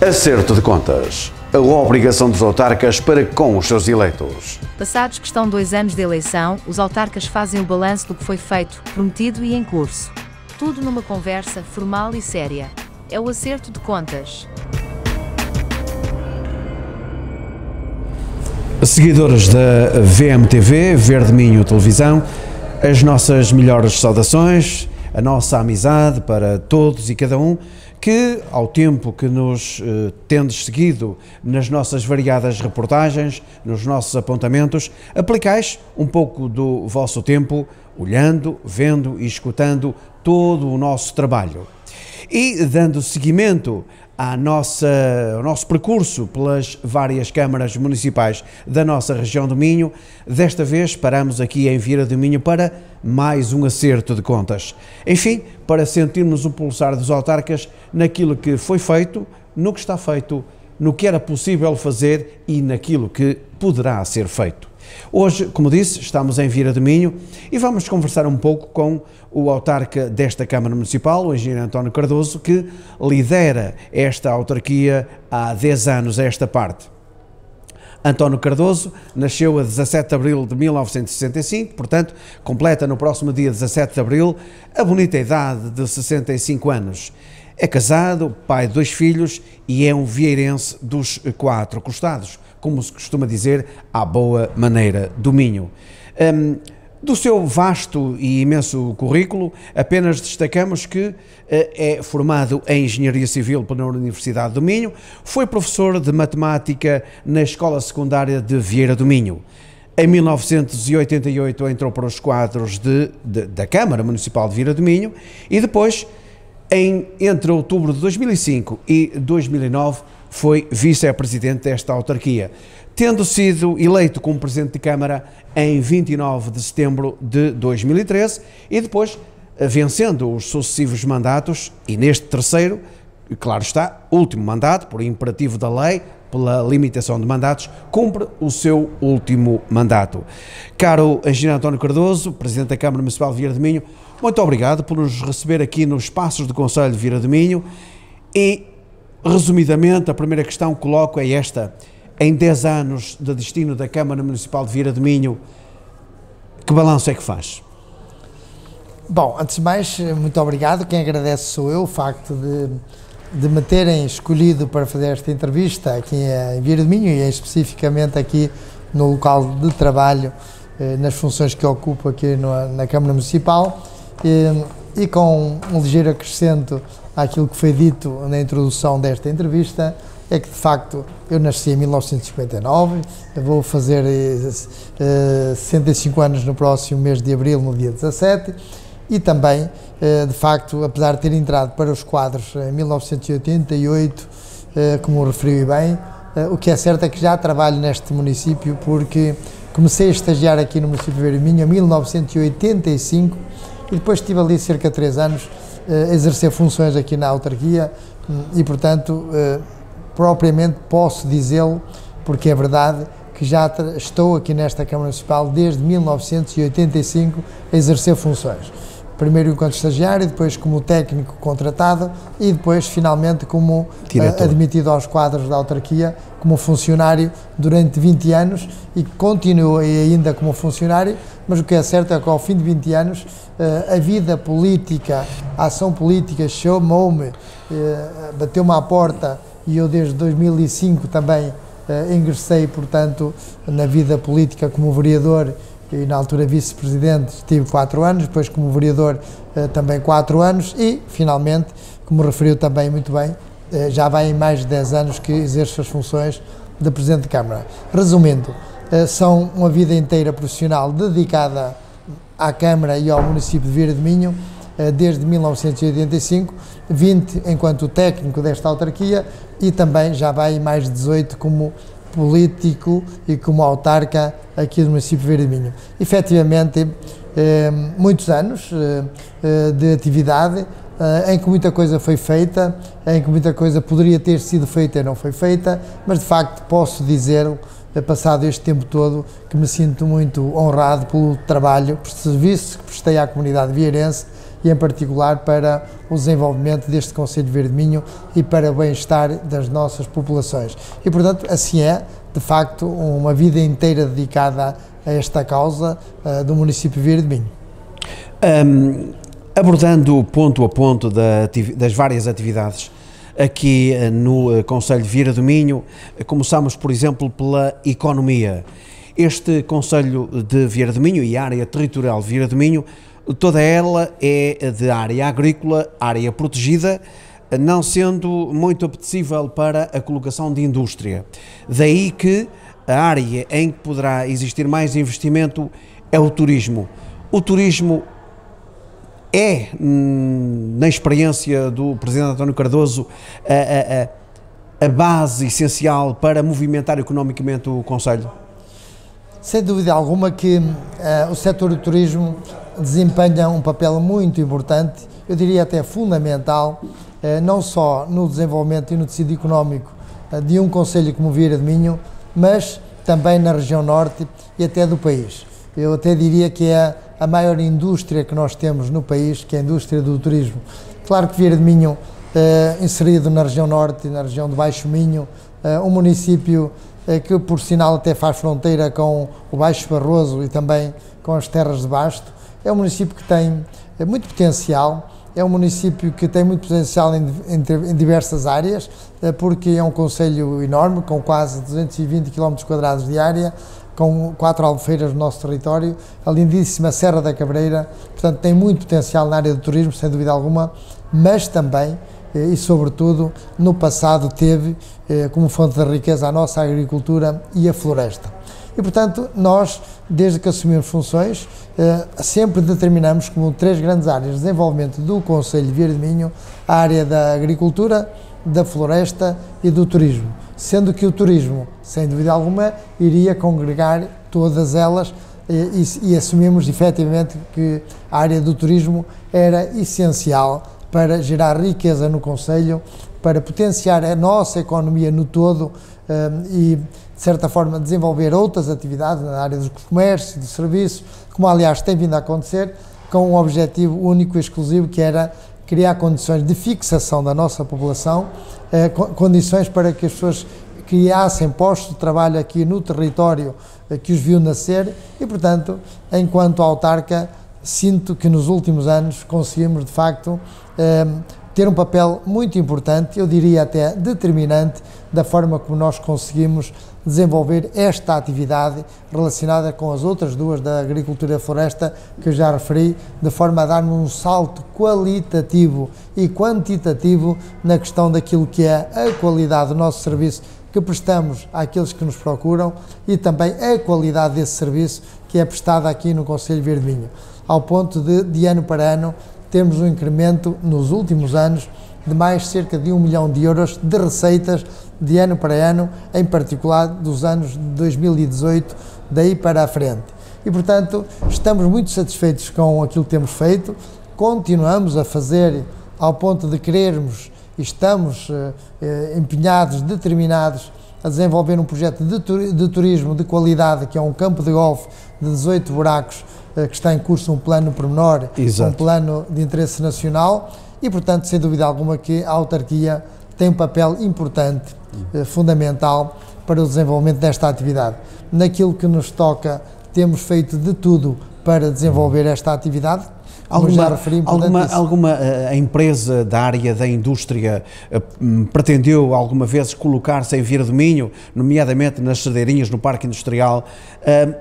Acerto de contas. A obrigação dos autarcas para com os seus eleitos. Passados que estão 2 anos de eleição, os autarcas fazem o balanço do que foi feito, prometido e em curso. Tudo numa conversa formal e séria. É o acerto de contas. Seguidores da VMTV, Verde Minho Televisão, as nossas melhores saudações, a nossa amizade para todos e cada um que, ao tempo que nos tendes seguido nas nossas variadas reportagens, nos nossos apontamentos, aplicais um pouco do vosso tempo, olhando, vendo e escutando todo o nosso trabalho. E dando seguimento ao nosso percurso pelas várias câmaras municipais da nossa região do Minho, desta vez paramos aqui em Vieira do Minho para mais um acerto de contas. Enfim, para sentirmos o pulsar dos autarcas naquilo que foi feito, no que está feito, no que era possível fazer e naquilo que poderá ser feito. Hoje, como disse, estamos em Vieira do Minho e vamos conversar um pouco com o autarca desta Câmara Municipal, o engenheiro António Cardoso, que lidera esta autarquia há 10 anos a esta parte. António Cardoso nasceu a 17 de abril de 1965, portanto, completa no próximo dia 17 de abril a bonita idade de 65 anos. É casado, pai de 2 filhos e é um vieirense dos 4 costados, como se costuma dizer, à boa maneira do Minho. Do seu vasto e imenso currículo, apenas destacamos que é formado em Engenharia Civil pela Universidade do Minho, foi professor de Matemática na Escola Secundária de Vieira do Minho. Em 1988 entrou para os quadros da Câmara Municipal de Vieira do Minho e depois, entre outubro de 2005 e 2009, foi vice-presidente desta autarquia, tendo sido eleito como presidente de Câmara em 29 de setembro de 2013 e depois vencendo os sucessivos mandatos e neste terceiro, claro está, último mandato, por imperativo da lei, pela limitação de mandatos, cumpre o seu último mandato. Caro engenheiro António Cardoso, presidente da Câmara Municipal de Vieira do Minho, muito obrigado por nos receber aqui nos espaços do Conselho de Vieira do Minho e, resumidamente, a primeira questão que coloco é esta. Em 10 anos de destino da Câmara Municipal de Vieira do Minho, que balanço é que faz? Bom, antes de mais, muito obrigado. Quem agradece sou eu, o facto de me terem escolhido para fazer esta entrevista aqui em Vieira do Minho e especificamente aqui no local de trabalho, nas funções que ocupo aqui na Câmara Municipal e com um ligeiro acrescento àquilo que foi dito na introdução desta entrevista, é que de facto eu nasci em 1959, vou fazer 65 anos no próximo mês de abril, no dia 17, e também, de facto, apesar de ter entrado para os quadros em 1988, como referi bem, o que é certo é que já trabalho neste município porque comecei a estagiar aqui no município de Vieira do Minho em 1985 e depois estive ali cerca de 3 anos a exercer funções aqui na autarquia e, portanto, propriamente posso dizê-lo, porque é verdade que já estou aqui nesta Câmara Municipal desde 1985 a exercer funções. Primeiro enquanto estagiário, depois como técnico contratado e depois finalmente como admitido aos quadros da autarquia como funcionário durante 20 anos e continuo ainda como funcionário, mas o que é certo é que ao fim de 20 anos a vida política, a ação política chamou-me, bateu-me à porta e eu desde 2005 também ingressei, portanto, na vida política como vereador e na altura vice-presidente estive 4 anos, depois como vereador também 4 anos e, finalmente, como referiu também muito bem, já vai em mais de 10 anos que exerço as funções de Presidente de Câmara. Resumindo, são uma vida inteira profissional dedicada à Câmara e ao município de Vieira do Minho, desde 1985, 20 enquanto técnico desta autarquia e também já vai em mais de 18 como político e como autarca aqui do município de Vieira do Minho. Efetivamente, muitos anos de atividade, em que muita coisa foi feita, em que muita coisa poderia ter sido feita e não foi feita, mas de facto posso dizer, passado este tempo todo, que me sinto muito honrado pelo trabalho, por serviço que prestei à comunidade vieirense e em particular para o desenvolvimento deste Concelho de Verde de Minho e para o bem-estar das nossas populações. E portanto assim é, de facto, uma vida inteira dedicada a esta causa do município de Verde de Minho. Abordando ponto a ponto das várias atividades aqui no Concelho de Vieira do Minho, começamos, por exemplo, pela economia. Este Concelho de Vieira do Minho e a área territorial de Vieira do Minho, toda ela é de área agrícola, área protegida, não sendo muito apetecível para a colocação de indústria. Daí que a área em que poderá existir mais investimento é o turismo. O turismo é, na experiência do Presidente António Cardoso, a base essencial para movimentar economicamente o Concelho? Sem dúvida alguma que o setor do turismo desempenha um papel muito importante, eu diria até fundamental, não só no desenvolvimento e no tecido económico de um concelho como Vieira de Minho, mas também na região norte e até do país. Eu até diria que é a maior indústria que nós temos no país, que é a indústria do turismo. Claro que Vieira de Minho, inserido na região norte, na região do Baixo Minho, um município que por sinal até faz fronteira com o Baixo Barroso e também com as terras de Basto, é um município que tem muito potencial, é um município que tem muito potencial em diversas áreas, porque é um concelho enorme, com quase 220 km² de área, com 4 albufeiras no nosso território, a lindíssima Serra da Cabreira, portanto tem muito potencial na área do turismo, sem dúvida alguma, mas também e sobretudo no passado teve como fonte de riqueza a nossa agricultura e a floresta. E portanto nós, desde que assumimos funções, sempre determinamos como 3 grandes áreas de desenvolvimento do Concelho de Vieira de Minho, a área da agricultura, da floresta e do turismo, sendo que o turismo, sem dúvida alguma, iria congregar todas elas e assumimos efetivamente que a área do turismo era essencial para gerar riqueza no concelho, para potenciar a nossa economia no todo e, de certa forma, desenvolver outras atividades na área do comércio, do serviço, como aliás tem vindo a acontecer, com um objetivo único e exclusivo, que era criar condições de fixação da nossa população, condições para que as pessoas criassem postos de trabalho aqui no território que os viu nascer e, portanto, enquanto autarca, sinto que nos últimos anos conseguimos, de facto, ter um papel muito importante, eu diria até determinante, da forma como nós conseguimos desenvolver esta atividade relacionada com as outras 2 da agricultura e floresta que eu já referi, de forma a dar-nos um salto qualitativo e quantitativo na questão daquilo que é a qualidade do nosso serviço que prestamos àqueles que nos procuram e também a qualidade desse serviço que é prestado aqui no Concelho de Vieira de Minho, ao ponto de ano para ano, temos um incremento nos últimos anos de mais cerca de 1 milhão de euros de receitas de ano para ano, em particular dos anos de 2018, daí para a frente. E, portanto, estamos muito satisfeitos com aquilo que temos feito, continuamos a fazer ao ponto de querermos e estamos empenhados, determinados a desenvolver um projeto de turismo de qualidade, que é um campo de golfe de 18 buracos, que está em curso um plano pormenor, um plano de interesse nacional e, portanto, sem dúvida alguma que a autarquia tem um papel importante, fundamental para o desenvolvimento desta atividade. Naquilo que nos toca, temos feito de tudo para desenvolver esta atividade. Alguma empresa da área da indústria pretendeu alguma vez colocar-se em Vieira do Minho, nomeadamente nas Cedeirinhas, no Parque Industrial,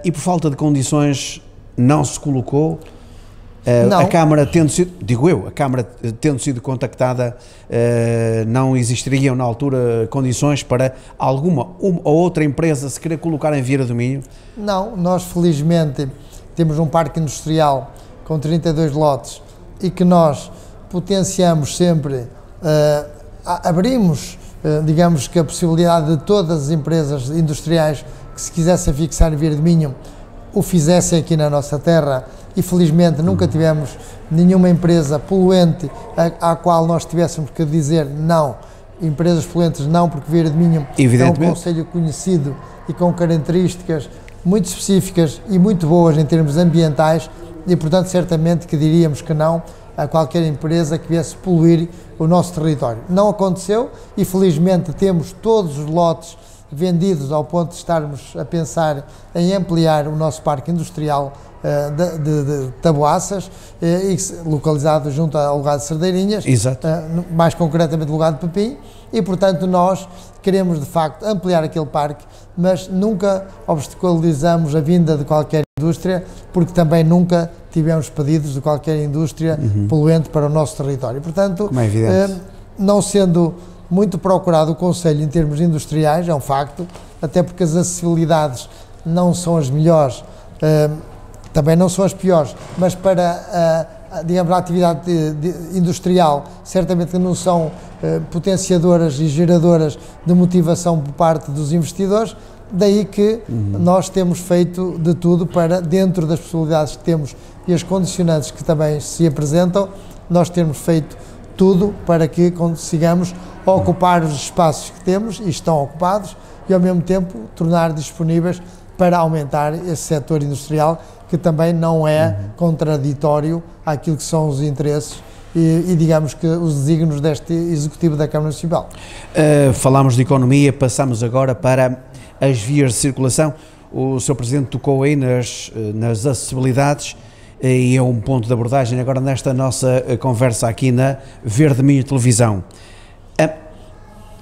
e por falta de condições não se colocou? A Câmara tendo sido, digo eu, a Câmara tendo sido contactada, não existiriam na altura condições para uma ou outra empresa se querer colocar em Vieira do Minho? Não, nós felizmente temos um parque industrial com 32 lotes e que nós potenciamos sempre, abrimos, digamos que a possibilidade de todas as empresas industriais que se quisessem fixar em Vieira de Minho o fizessem aqui na nossa terra e felizmente nunca tivemos nenhuma empresa poluente à qual nós tivéssemos que dizer não, empresas poluentes não, porque Vieira de Minho é um concelho conhecido e com características muito específicas e muito boas em termos ambientais e, portanto, certamente que diríamos que não a qualquer empresa que viesse poluir o nosso território. Não aconteceu e felizmente temos todos os lotes vendidos ao ponto de estarmos a pensar em ampliar o nosso parque industrial de Taboaças, localizado junto ao lugar de Cerdeirinhas, mais concretamente no lugar de Pepim, e portanto nós queremos de facto ampliar aquele parque, mas nunca obstaculizamos a vinda de qualquer indústria, porque também nunca tivemos pedidos de qualquer indústria poluente para o nosso território. Portanto, não sendo muito procurado o Conselho em termos industriais, é um facto, até porque as acessibilidades não são as melhores, também não são as piores, mas para digamos, a atividade industrial, certamente não são potenciadoras e geradoras de motivação por parte dos investidores, daí que nós temos feito de tudo para, dentro das possibilidades que temos e as condicionantes que também se apresentam, nós temos feito tudo para que consigamos ocupar os espaços que temos e estão ocupados e ao mesmo tempo tornar disponíveis para aumentar esse setor industrial que também não é contraditório àquilo que são os interesses e digamos que os desígnios deste Executivo da Câmara Municipal. Falámos de economia, passamos agora para as vias de circulação. O Sr. Presidente tocou aí nas acessibilidades e é um ponto de abordagem agora nesta nossa conversa aqui na Verde Minho Televisão.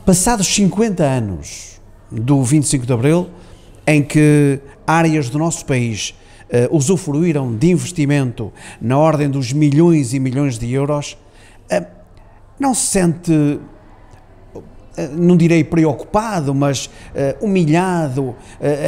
Passados 50 anos do 25 de Abril, em que áreas do nosso país usufruíram de investimento na ordem dos milhões e milhões de euros, não se sente, não direi preocupado, mas humilhado,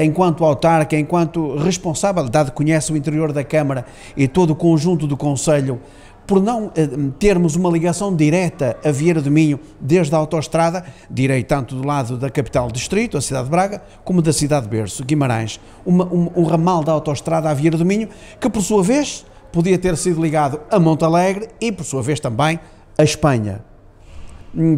enquanto autarca, enquanto responsável, dado que conhece o interior da Câmara e todo o conjunto do Conselho, por não termos uma ligação direta a Vieira do Minho desde a autoestrada, direi tanto do lado da capital do distrito, a cidade de Braga, como da cidade de Berço, Guimarães, um ramal da autoestrada a Vieira do Minho, que por sua vez podia ter sido ligado a Montalegre e por sua vez também a Espanha,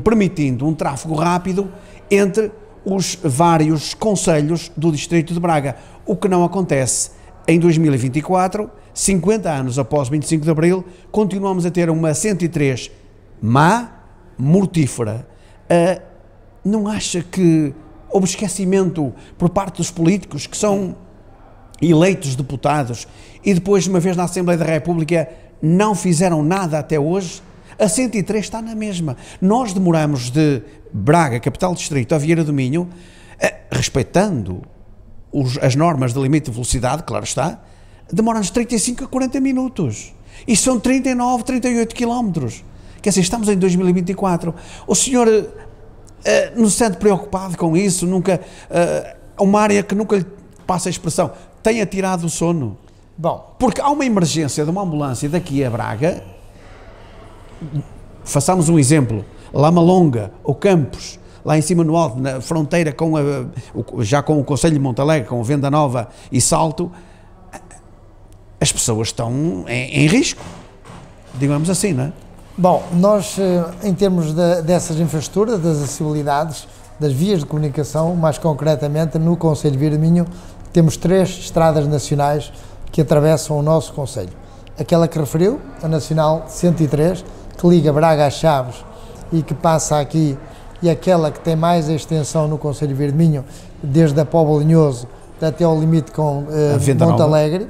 permitindo um tráfego rápido entre os vários concelhos do distrito de Braga, o que não acontece em 2024, 50 anos após 25 de Abril, continuamos a ter uma 103 má, mortífera. Não acha que houve esquecimento por parte dos políticos que são eleitos deputados e depois, uma vez na Assembleia da República, não fizeram nada até hoje? A 103 está na mesma. Nós demoramos de Braga, capital do distrito, a Vieira do Minho, respeitando as normas de limite de velocidade, claro está, demora-nos 35 a 40 minutos. E são 39, 38 quilómetros. Quer dizer, estamos em 2024. O senhor não se sente preocupado com isso? Nunca, uma área que nunca lhe passa a expressão, tenha tirado o sono? Bom, porque há uma emergência de uma ambulância daqui a Braga, façamos um exemplo, Lama Longa ou Campos, lá em cima no alto, na fronteira com já com o Concelho de Montalegre, com Venda Nova e Salto, as pessoas estão em risco, digamos assim, não é? Bom, nós, em termos dessas infraestruturas, das acessibilidades, das vias de comunicação, mais concretamente no Concelho de Vieira do Minho, temos 3 estradas nacionais que atravessam o nosso Concelho. Aquela que referiu, a Nacional 103, que liga Braga a Chaves e que passa aqui, e aquela que tem mais a extensão no Concelho de Vieira do Minho, desde a Póvoa de Linhoso até ao limite com Montalegre,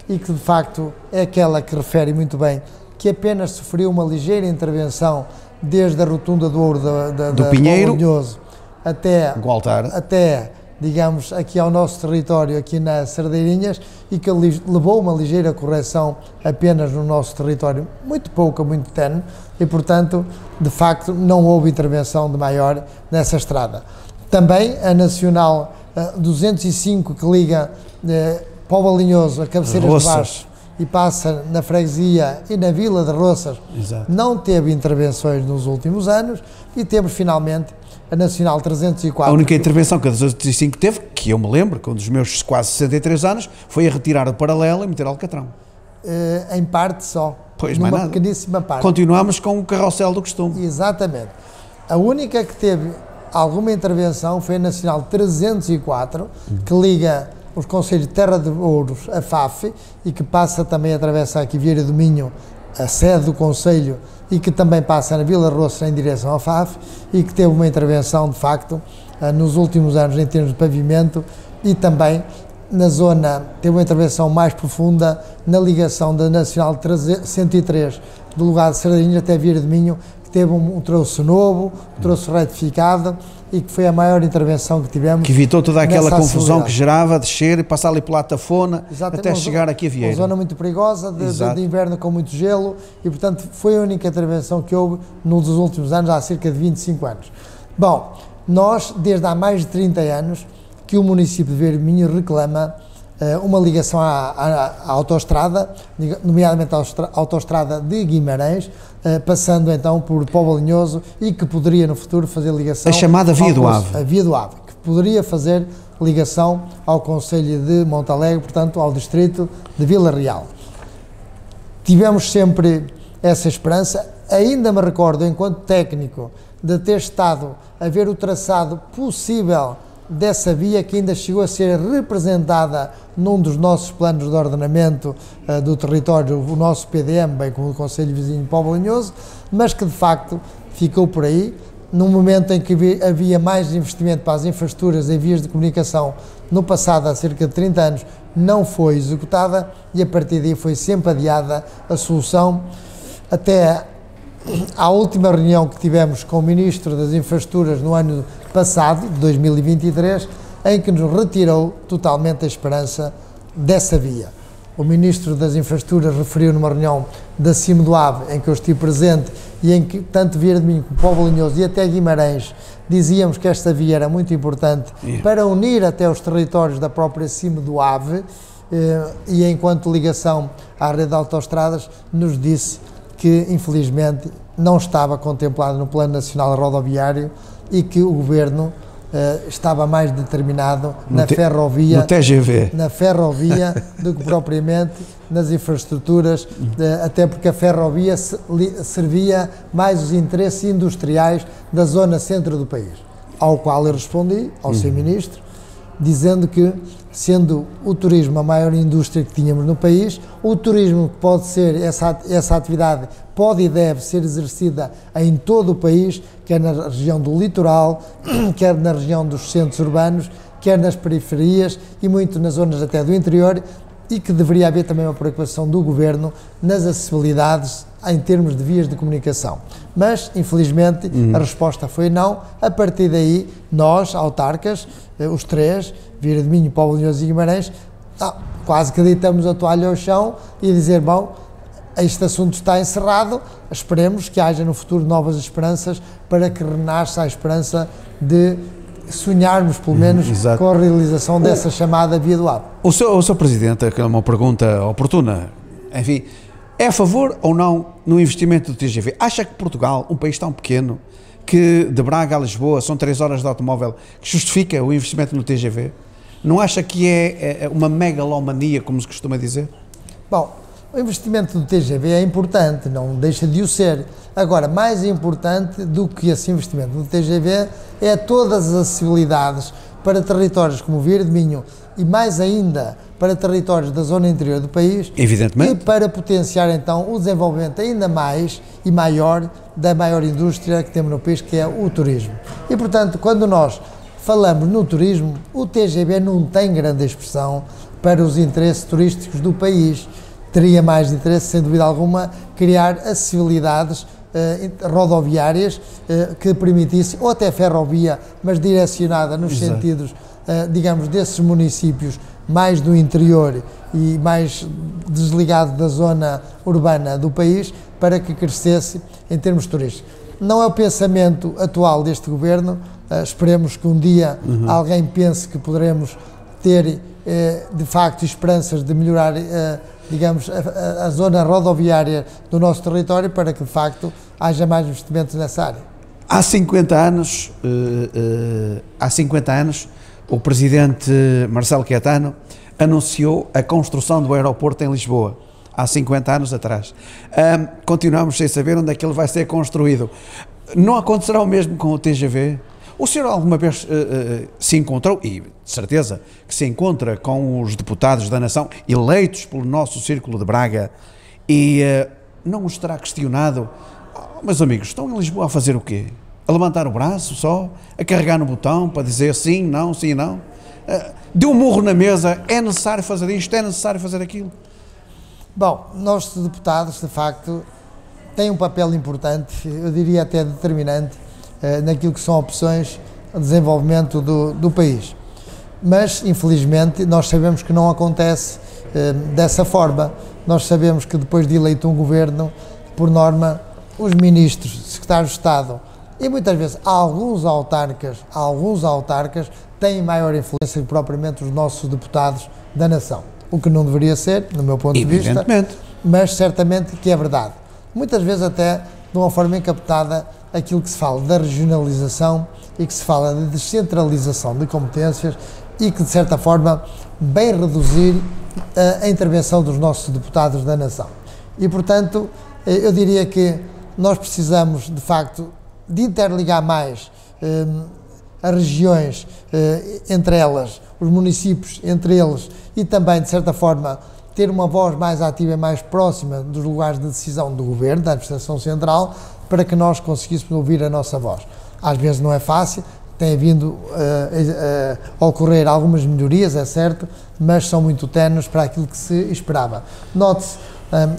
e que de facto é aquela que refere muito bem que apenas sofreu uma ligeira intervenção desde a rotunda do Ouro do Pinheiro, Póvoa de Linhoso até, digamos, aqui ao nosso território, aqui nas Cerdeirinhas, e que levou uma ligeira correção apenas no nosso território, muito pouca, muito tenue, e portanto, de facto, não houve intervenção de maior nessa estrada. Também a Nacional 205, que liga Póvoa de Linhoso a Cabeceiras de Baixo e passa na freguesia e na vila de Roças, não teve intervenções nos últimos anos, e temos finalmente a Nacional 304. A única intervenção que a 205 teve, que eu me lembro, com um dos meus quase 63 anos, foi a retirar o paralelo e meter Alcatrão. Em parte só. Pois, numa pequeníssima parte. Continuamos com o carrossel do costume. Exatamente. A única que teve alguma intervenção foi a Nacional 304, que liga os concelhos de Terra de Ouros a Faf e que passa também, atravessa aqui Vieira do Minho a sede do Conselho e que também passa na Vila Roça em direção ao FAF e que teve uma intervenção, de facto, nos últimos anos em termos de pavimento e também na zona, teve uma intervenção mais profunda na ligação da Nacional 103 do lugar de Sardinha até Vieira de Minho, que teve um troço novo, um troço retificado e que foi a maior intervenção que tivemos. Que evitou toda aquela confusão que gerava, descer e passar ali pela Tafona até chegar aqui a Vieira. Uma zona muito perigosa, de inverno com muito gelo e, portanto, foi a única intervenção que houve nos últimos anos, há cerca de 25 anos. Bom, nós, desde há mais de 30 anos, que o município de Vieira de Minho reclama uma ligação à autoestrada, nomeadamente à autoestrada de Guimarães, passando então por Póvoa de Linhoso e que poderia no futuro fazer ligação... A chamada Via do Ave. A Via do Ave, que poderia fazer ligação ao concelho de Montalegre, portanto ao distrito de Vila Real. Tivemos sempre essa esperança, ainda me recordo, enquanto técnico, de ter estado a ver o traçado possível dessa via que ainda chegou a ser representada num dos nossos planos de ordenamento do território, o nosso PDM, bem como o Conselho Vizinho de Póvoa de Linhoso, mas que de facto ficou por aí, num momento em que havia mais investimento para as infraestruturas em vias de comunicação, no passado, há cerca de 30 anos, não foi executada e a partir daí foi sempre adiada a solução, até à última reunião que tivemos com o Ministro das Infraestruturas no ano passado, de 2023, em que nos retirou totalmente a esperança dessa via. O Ministro das Infraestruturas referiu numa reunião da Cimo do Ave, em que eu estive presente e em que tanto Vieira de Minho como Póvoa de Linhoso e até Guimarães dizíamos que esta via era muito importante para unir até os territórios da própria Cimo do Ave e enquanto ligação à rede de autoestradas nos disse que infelizmente não estava contemplado no Plano Nacional Rodoviário e que o Governo estava mais determinado na ferrovia, no TGV. Na ferrovia do que propriamente nas infraestruturas, até porque a ferrovia servia mais os interesses industriais da zona centro do país, ao qual eu respondi, ao seu Ministro, dizendo que, sendo o turismo a maior indústria que tínhamos no país, o turismo pode ser, essa atividade pode e deve ser exercida em todo o país, quer na região do litoral, quer na região dos centros urbanos, quer nas periferias e muito nas zonas até do interior, e que deveria haver também uma preocupação do Governo nas acessibilidades em termos de vias de comunicação. Mas, infelizmente, a resposta foi não. A partir daí, nós, autarcas, os três, Vieira de Minho, Póvoa de Linhoso e Guimarães, quase que deitamos a toalha ao chão e dizer, bom, este assunto está encerrado, esperemos que haja no futuro novas esperanças para que renasça a esperança de sonharmos, pelo menos, com a realização dessa chamada Via do Ave. O Sr. Presidente, que é uma pergunta oportuna, enfim, é a favor ou não no investimento do TGV? Acha que Portugal, um país tão pequeno, que de Braga a Lisboa são 3 horas de automóvel, que justifica o investimento no TGV? Não acha que é uma megalomania, como se costuma dizer? Bom, o investimento do TGV é importante, não deixa de o ser. Agora, mais importante do que esse investimento do TGV é todas as acessibilidades para territórios como Vieira de Minho e mais ainda para territórios da zona interior do país. Evidentemente. E para potenciar então o desenvolvimento ainda mais e maior da maior indústria que temos no país, que é o turismo. E portanto, quando nós falamos no turismo, o TGV não tem grande expressão para os interesses turísticos do país. Teria mais interesse, sem dúvida alguma, criar acessibilidades rodoviárias que permitissem, ou até ferrovia, mas direcionada nos sentidos, digamos, desses municípios mais do interior e mais desligado da zona urbana do país, para que crescesse em termos turísticos. Não é o pensamento atual deste Governo, esperemos que um dia alguém pense que poderemos ter, de facto, esperanças de melhorar digamos, a zona rodoviária do nosso território para que, de facto, haja mais investimentos nessa área. Há 50 anos, o Presidente Marcelo Caetano anunciou a construção do aeroporto em Lisboa, há 50 anos atrás. Continuamos sem saber onde é que ele vai ser construído. Não acontecerá o mesmo com o TGV? O senhor alguma vez se encontrou, e de certeza que se encontra com os deputados da nação eleitos pelo nosso Círculo de Braga, e não os terá questionado? Meus amigos, estão em Lisboa a fazer o quê? A levantar o braço só? A carregar no botão para dizer sim, não, sim, não? Deu um murro na mesa, é necessário fazer isto, é necessário fazer aquilo? Bom, nós deputados, de facto, têm um papel importante, eu diria até determinante, naquilo que são opções de desenvolvimento do país. Mas, infelizmente, nós sabemos que não acontece dessa forma. Nós sabemos que depois de eleito um governo, por norma, os ministros, secretários de Estado e muitas vezes alguns autarcas têm maior influência que propriamente os nossos deputados da nação. O que não deveria ser, no meu ponto de vista, mas certamente que é verdade. Muitas vezes até de uma forma encaptada aquilo que se fala da regionalização e que se fala de descentralização de competências e que de certa forma bem reduzir a intervenção dos nossos deputados da nação. E portanto, eu diria que nós precisamos de facto de interligar mais as regiões entre elas, os municípios entre eles e também de certa forma ter uma voz mais ativa e mais próxima dos lugares de decisão do governo, da administração central, para que nós conseguíssemos ouvir a nossa voz. Às vezes não é fácil, tem vindo a ocorrer algumas melhorias, é certo, mas são muito ténues para aquilo que se esperava. Note-se,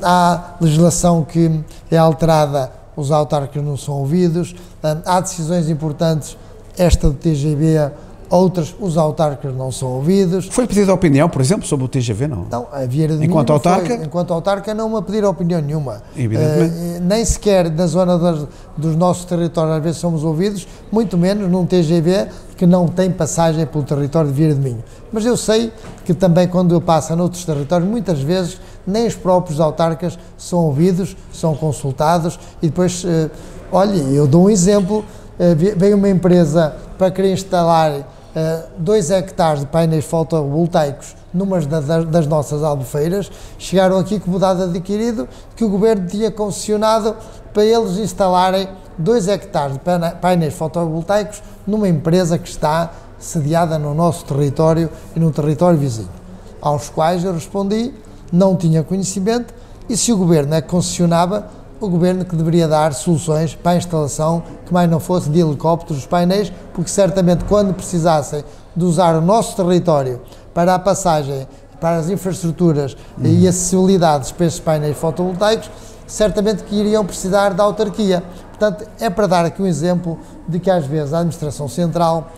há legislação que é alterada, os autarcas não são ouvidos, há decisões importantes, esta do TGV, outras, os autarcas não são ouvidos. Foi pedida a opinião, por exemplo, sobre o TGV, não? Não, a Vieira de Minho enquanto autarca? Enquanto autarca não me pedir opinião nenhuma. Evidentemente. Nem sequer na zona dos nossos territórios às vezes somos ouvidos, muito menos num TGV que não tem passagem pelo território de Vieira de Minho. Mas eu sei que também quando eu passo noutros territórios, muitas vezes nem os próprios autarcas são ouvidos, são consultados e depois, olha, eu dou um exemplo, veio uma empresa para querer instalar 2 hectares de painéis fotovoltaicos numa das nossas albufeiras, chegaram aqui com o dado adquirido que o governo tinha concessionado para eles instalarem 2 hectares de painéis fotovoltaicos numa empresa que está sediada no nosso território e no território vizinho, aos quais eu respondi, não tinha conhecimento e se o governo é que concessionava, o governo que deveria dar soluções para a instalação que mais não fosse de helicópteros, os painéis, porque certamente quando precisassem de usar o nosso território para a passagem, para as infraestruturas e acessibilidades para esses painéis fotovoltaicos, certamente que iriam precisar da autarquia. Portanto, é para dar aqui um exemplo de que às vezes a administração central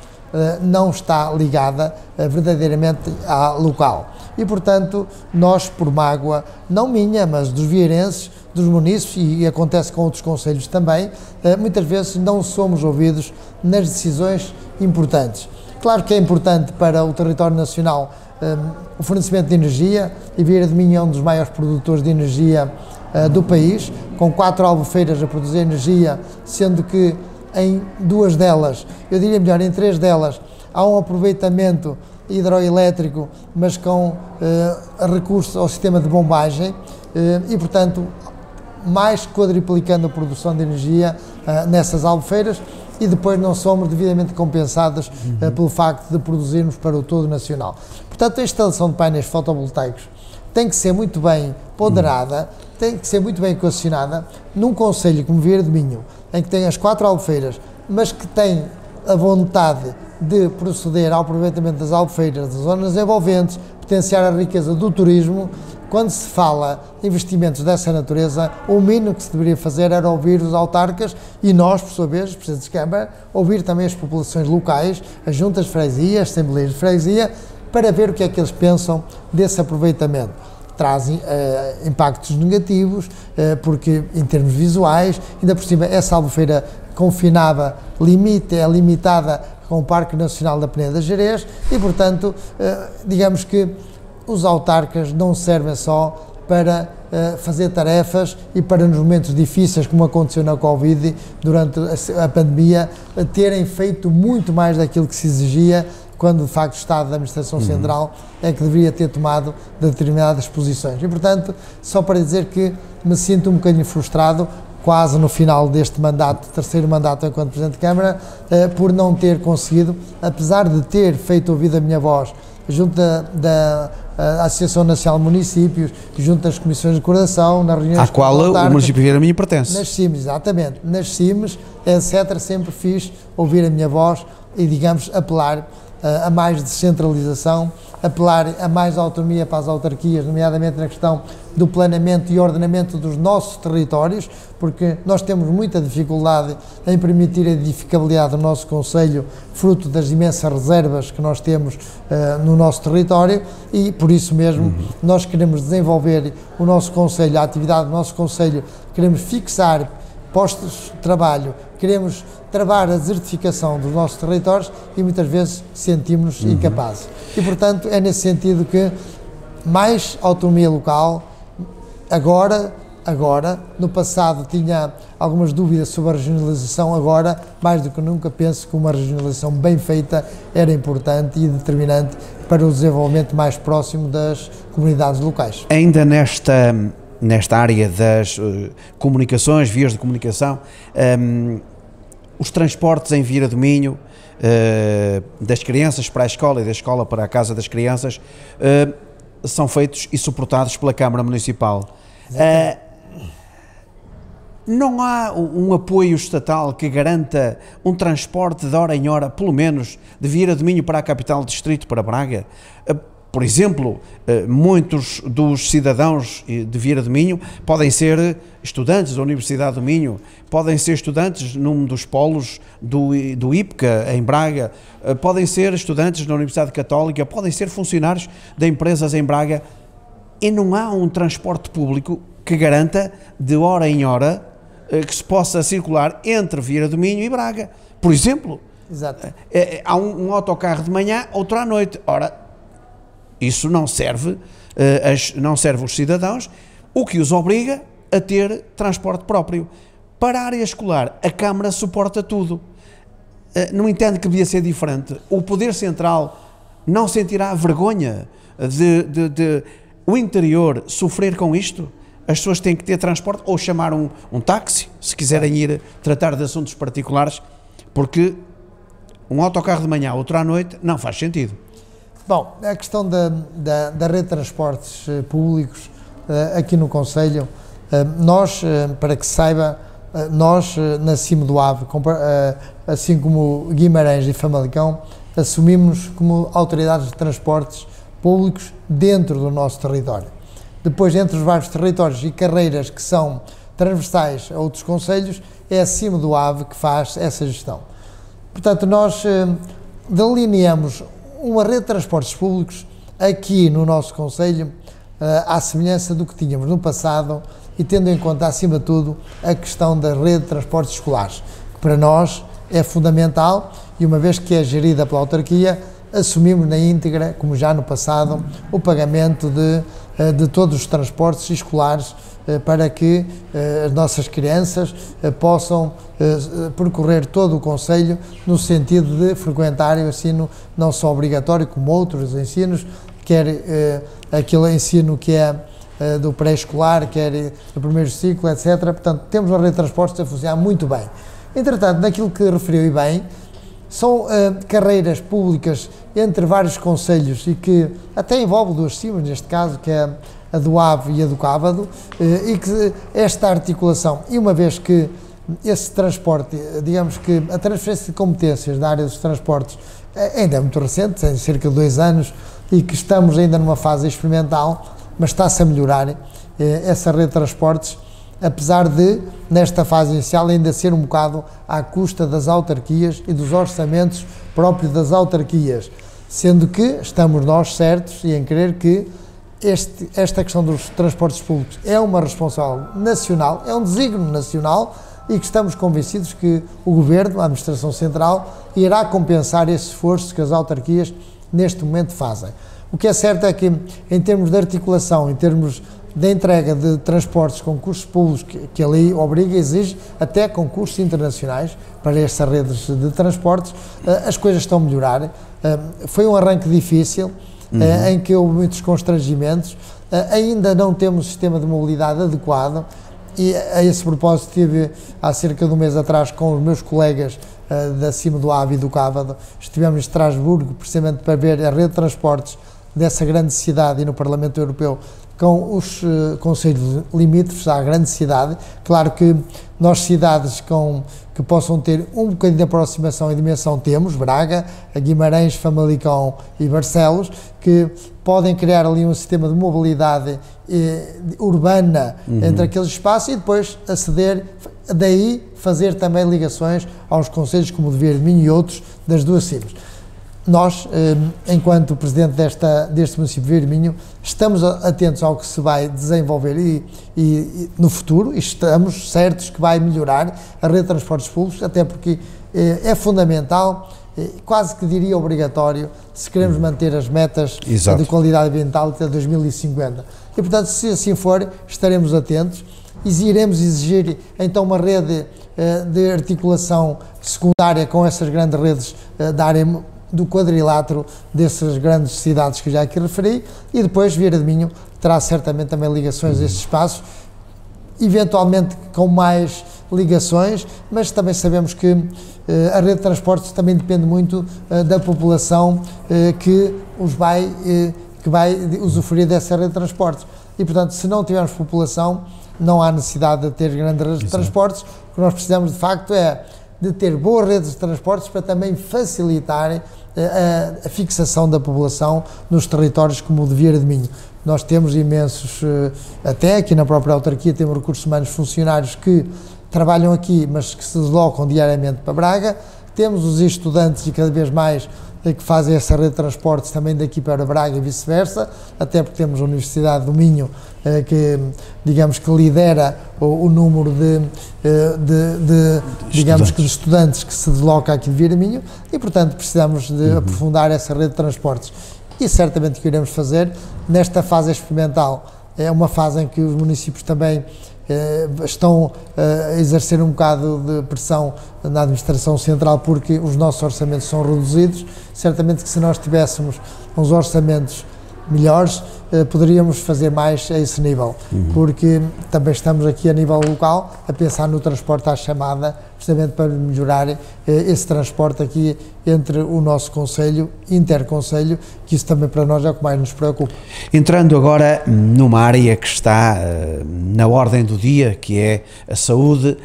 não está ligada verdadeiramente ao local. E, portanto, nós, por mágoa, não minha, mas dos vieirenses, dos munícipes, e acontece com outros concelhos também, muitas vezes não somos ouvidos nas decisões importantes. Claro que é importante para o território nacional o fornecimento de energia, e Vieira de Minho é um dos maiores produtores de energia do país, com 4 albufeiras a produzir energia, sendo que em 2 delas, eu diria melhor, em 3 delas, há um aproveitamento hidroelétrico, mas com recurso ao sistema de bombagem e, portanto, mais quadriplicando a produção de energia nessas albufeiras e depois não somos devidamente compensados pelo facto de produzirmos para o todo nacional. Portanto, a instalação de painéis fotovoltaicos tem que ser muito bem ponderada, tem que ser muito bem equacionada num concelho como Vieira de Minho, em que tem as 4 albufeiras, mas que tem a vontade de proceder ao aproveitamento das albufeiras, das zonas envolventes, potenciar a riqueza do turismo. Quando se fala de investimentos dessa natureza, o mínimo que se deveria fazer era ouvir os autarcas e nós, por sua vez, os presidentes de Câmara, ouvir também as populações locais, as juntas de freguesia, as assembleias de freguesia, para ver o que é que eles pensam desse aproveitamento. Traz impactos negativos, porque em termos visuais, ainda por cima essa albufeira confinada é limitada com o Parque Nacional da Peneda de Gerês e, portanto, digamos que os autarcas não servem só para fazer tarefas e para nos momentos difíceis, como aconteceu na Covid, durante a pandemia, terem feito muito mais daquilo que se exigia, quando de facto o Estado da Administração Central é que deveria ter tomado determinadas posições. E, portanto, só para dizer que me sinto um bocadinho frustrado, quase no final deste mandato, terceiro mandato enquanto Presidente de Câmara, por não ter conseguido, apesar de ter feito ouvir a minha voz junto a Associação Nacional de Municípios, junto às comissões de coordenação, nas reuniões à qual o município de Vieira do Minho pertence. Nas CIMs, exatamente, nas CIMs, etc., sempre fiz ouvir a minha voz e, digamos, apelar a mais descentralização, apelar a mais autonomia para as autarquias, nomeadamente na questão do planeamento e ordenamento dos nossos territórios, porque nós temos muita dificuldade em permitir a edificabilidade do nosso concelho, fruto das imensas reservas que nós temos no nosso território, e por isso mesmo nós queremos desenvolver o nosso concelho, a atividade do nosso concelho, queremos fixar postos de trabalho, queremos travar a desertificação dos nossos territórios e muitas vezes sentimos-nos incapazes. E, portanto, é nesse sentido que mais autonomia local, agora, no passado tinha algumas dúvidas sobre a regionalização, agora, mais do que nunca, penso que uma regionalização bem feita era importante e determinante para o desenvolvimento mais próximo das comunidades locais. Ainda nesta área das comunicações, vias de comunicação, os transportes em Vieira do Minho, das crianças para a escola e da escola para a casa das crianças, são feitos e suportados pela Câmara Municipal. Não há um apoio estatal que garanta um transporte de hora em hora, pelo menos, de Vieira do Minho para a capital do distrito, para Braga? Por exemplo, muitos dos cidadãos de Vieira do Minho podem ser estudantes da Universidade do Minho, podem ser estudantes num dos polos do IPCA em Braga, podem ser estudantes na Universidade Católica, podem ser funcionários de empresas em Braga, e não há um transporte público que garanta de hora em hora que se possa circular entre Vieira do Minho e Braga. Por exemplo, Exato. Há um autocarro de manhã, outro à noite. Ora, isso não serve os cidadãos, o que os obriga a ter transporte próprio. Para a área escolar, a Câmara suporta tudo. Não entende que devia ser diferente? O Poder Central não sentirá vergonha de o interior sofrer com isto? As pessoas têm que ter transporte ou chamar um táxi, se quiserem ir tratar de assuntos particulares, porque um autocarro de manhã, outro à noite, não faz sentido. Bom, a questão da rede de transportes públicos aqui no concelho, nós, para que se saiba, nós na CIM do Ave, assim como Guimarães e Famalicão, assumimos como autoridades de transportes públicos dentro do nosso território. Depois, entre os vários territórios e carreiras que são transversais a outros concelhos, é a CIM do Ave que faz essa gestão. Portanto, nós delineamos uma rede de transportes públicos aqui no nosso concelho, à semelhança do que tínhamos no passado, e tendo em conta, acima de tudo, a questão da rede de transportes escolares, que para nós é fundamental, e uma vez que é gerida pela autarquia, assumimos na íntegra, como já no passado, o pagamento de todos os transportes escolares para que as nossas crianças possam percorrer todo o concelho no sentido de frequentar o ensino não só obrigatório como outros ensinos, quer aquele ensino que é do pré-escolar, quer do primeiro ciclo, etc. Portanto, temos uma rede de transportes a funcionar muito bem. Entretanto, naquilo que referiu e bem, são carreiras públicas entre vários concelhos e que até envolve duas CIMs, neste caso, que é a do Ave e a do Cávado, e que esta articulação, e uma vez que esse transporte, digamos que a transferência de competências da área dos transportes ainda é muito recente, tem cerca de 2 anos, e que estamos ainda numa fase experimental, mas está-se a melhorar essa rede de transportes, apesar de, nesta fase inicial, ainda ser um bocado à custa das autarquias e dos orçamentos próprios das autarquias, sendo que estamos nós certos e em crer que esta questão dos transportes públicos é uma responsabilidade nacional, é um desígnio nacional, e que estamos convencidos que o Governo, a Administração Central, irá compensar esse esforço que as autarquias neste momento fazem. O que é certo é que, em termos de articulação, em termos de entrega de transportes, concursos públicos, que a lei obriga e exige até concursos internacionais para estas redes de transportes, as coisas estão a melhorar. Foi um arranque difícil, em que houve muitos constrangimentos, ainda não temos sistema de mobilidade adequado, e a esse propósito estive há cerca de um mês atrás com os meus colegas da CIM do Ave e do Cávado, estivemos em Estrasburgo precisamente para ver a rede de transportes dessa grande cidade e no Parlamento Europeu com os concelhos limítrofes à grande cidade. Claro que nós cidades que possam ter um bocadinho de aproximação e dimensão temos, Braga, Guimarães, Famalicão e Barcelos, que podem criar ali um sistema de mobilidade urbana entre aqueles espaços e depois aceder, daí fazer também ligações aos concelhos como o de Vieira de Minho e outros das duas cimas. Nós, enquanto presidente deste município de Vieira de Minho, estamos atentos ao que se vai desenvolver e no futuro, e estamos certos que vai melhorar a rede de transportes públicos, até porque é fundamental, quase que diria obrigatório, se queremos manter as metas de qualidade ambiental até 2050. E, portanto, se assim for, estaremos atentos e iremos exigir, então, uma rede de articulação secundária com essas grandes redes da área do quadrilátero dessas grandes cidades que já aqui referi, e depois Vieira de Minho terá certamente também ligações a estes espaços, eventualmente com mais ligações, mas também sabemos que a rede de transportes também depende muito da população que vai usufruir dessa rede de transportes, e portanto, se não tivermos população, não há necessidade de ter grandes redes de transportes. O que nós precisamos de facto é de ter boas redes de transportes para também facilitar a fixação da população nos territórios como o de Vieira de Minho. Nós temos imensos, até aqui na própria autarquia temos recursos humanos, funcionários que trabalham aqui, mas que se deslocam diariamente para Braga. Temos os estudantes e cada vez mais que fazem essa rede de transportes também daqui para Braga e vice-versa, até porque temos a Universidade do Minho que, digamos, que lidera o número de estudantes que se desloca aqui de Vieira de Minho, e portanto precisamos de aprofundar essa rede de transportes, e certamente que iremos fazer nesta fase experimental. É uma fase em que os municípios também estão a exercer um bocado de pressão na administração central, porque os nossos orçamentos são reduzidos. Certamente que se nós tivéssemos uns orçamentos melhores, poderíamos fazer mais a esse nível, porque também estamos aqui a nível local a pensar no transporte à chamada, precisamente para melhorar esse transporte aqui entre o nosso concelho, interconcelho, que isso também para nós é o que mais nos preocupa. Entrando agora numa área que está na ordem do dia, que é a saúde,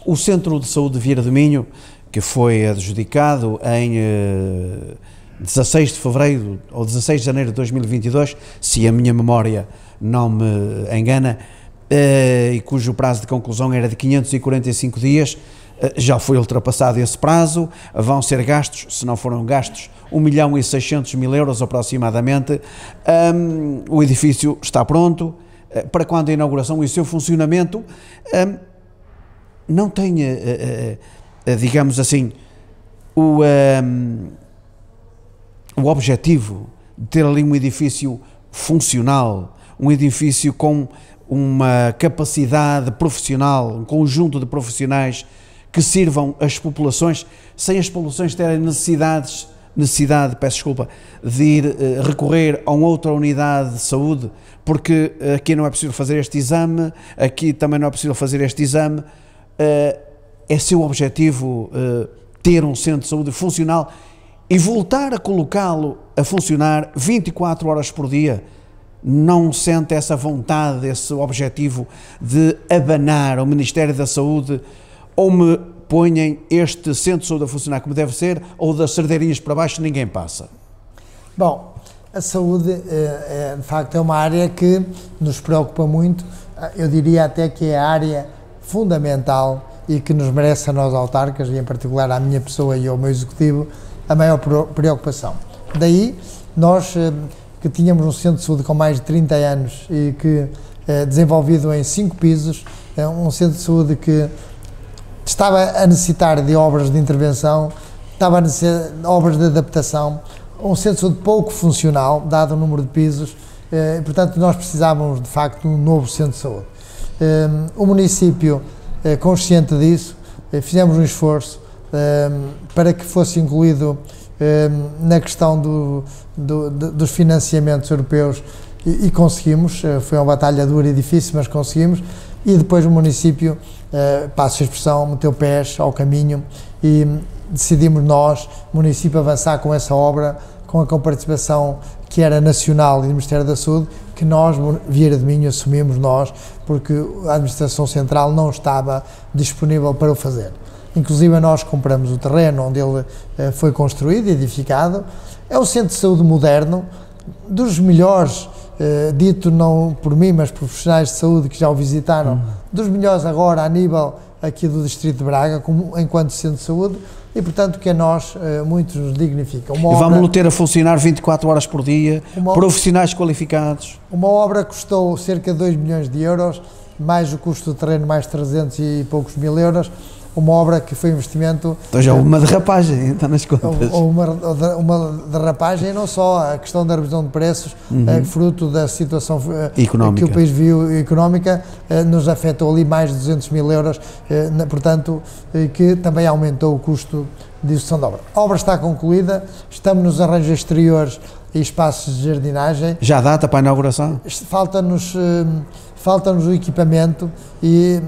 o Centro de Saúde de Vieira de Minho, que foi adjudicado em 16 de fevereiro ou 16 de janeiro de 2022, se a minha memória não me engana, e cujo prazo de conclusão era de 545 dias, já foi ultrapassado esse prazo. Vão ser gastos, se não foram gastos, 1.600.000 euros aproximadamente. O edifício está pronto, para quando a inauguração e o seu funcionamento não tem, digamos assim, o objetivo de ter ali um edifício funcional, um edifício com uma capacidade profissional, um conjunto de profissionais que sirvam as populações, sem as populações terem necessidade, peço desculpa, de ir recorrer a uma outra unidade de saúde, porque aqui não é possível fazer este exame, aqui também não é possível fazer este exame. É seu objetivo ter um centro de saúde funcional e voltar a colocá-lo a funcionar 24 horas por dia. Não sente essa vontade, esse objetivo de abanar ao Ministério da Saúde, ou me ponham este centro de saúde a funcionar como deve ser, ou das sardeirinhas para baixo ninguém passa? Bom, a saúde de facto é uma área que nos preocupa muito, eu diria até que é a área fundamental e que nos merece a nós autarcas, e em particular à minha pessoa e ao meu executivo, a maior preocupação. Daí, nós que tínhamos um centro de saúde com mais de 30 anos e que desenvolvido em 5 pisos, um centro de saúde que estava a necessitar de obras de intervenção, estava a necessitar de obras de adaptação, um centro de saúde pouco funcional, dado o número de pisos, portanto nós precisávamos de facto de um novo centro de saúde. O município, consciente disso, fizemos um esforço para que fosse incluído na questão dos financiamentos europeus e conseguimos. Foi uma batalha dura e difícil, mas conseguimos, e depois o município, passo a expressão, meteu pés ao caminho e decidimos nós, município, avançar com essa obra com a comparticipação que era nacional e do Ministério da Saúde, que nós, Vieira de Minho, assumimos nós, porque a Administração Central não estava disponível para o fazer. Inclusive nós compramos o terreno onde ele foi construído e edificado. É um centro de saúde moderno, dos melhores, dito não por mim, mas por profissionais de saúde que já o visitaram, dos melhores agora a nível aqui do Distrito de Braga, como, enquanto centro de saúde, e portanto que a nós muito nos dignifica. E vamos-lo ter a funcionar 24 horas por dia, profissionais qualificados. Uma obra custou cerca de 2 milhões de euros, mais o custo do terreno, mais 300 e poucos mil euros. Uma obra que foi investimento... Então já houve uma derrapagem, está nas contas. Uma derrapagem, não só a questão da revisão de preços, fruto da situação económica que o país viu, económica, nos afetou ali mais de 200 mil euros, portanto, que também aumentou o custo de execução da obra. A obra está concluída, estamos nos arranjos exteriores e espaços de jardinagem. Já há data para a inauguração? Falta-nos o equipamento e...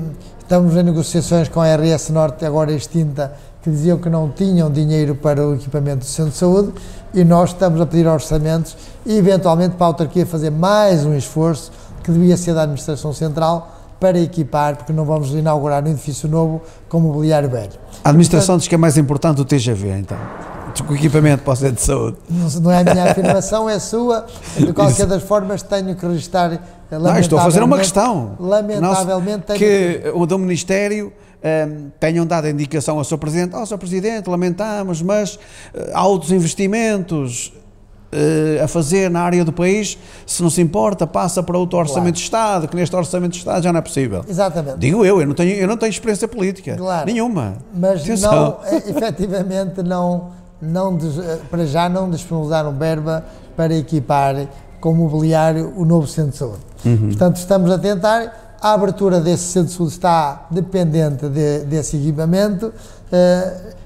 Estamos em negociações com a RS Norte, agora extinta, que diziam que não tinham dinheiro para o equipamento do Centro de Saúde, e nós estamos a pedir orçamentos e, eventualmente, para a autarquia fazer mais um esforço, que devia ser da Administração Central, para equipar, porque não vamos inaugurar um edifício novo com mobiliário velho. A Administração diz que é mais importante o TGV, então. O equipamento para o Centro de Saúde. Não é a minha afirmação, é sua. De qualquer das formas, tenho que registrar. Não, estou a fazer uma questão. Lamentavelmente, que o do Ministério tenham dado a indicação ao Sr. Presidente: Sr. Presidente, lamentamos, mas há outros investimentos a fazer na área do país, se não se importa, passa para outro orçamento de Estado, que neste orçamento de Estado já não é possível. Exatamente. Digo eu não tenho experiência política, nenhuma. Mas não, efetivamente para já não disponibilizaram verba para equipar com mobiliário o novo Centro de Saúde. Portanto, estamos a tentar. A abertura desse Centro de Saúde está dependente desse equipamento.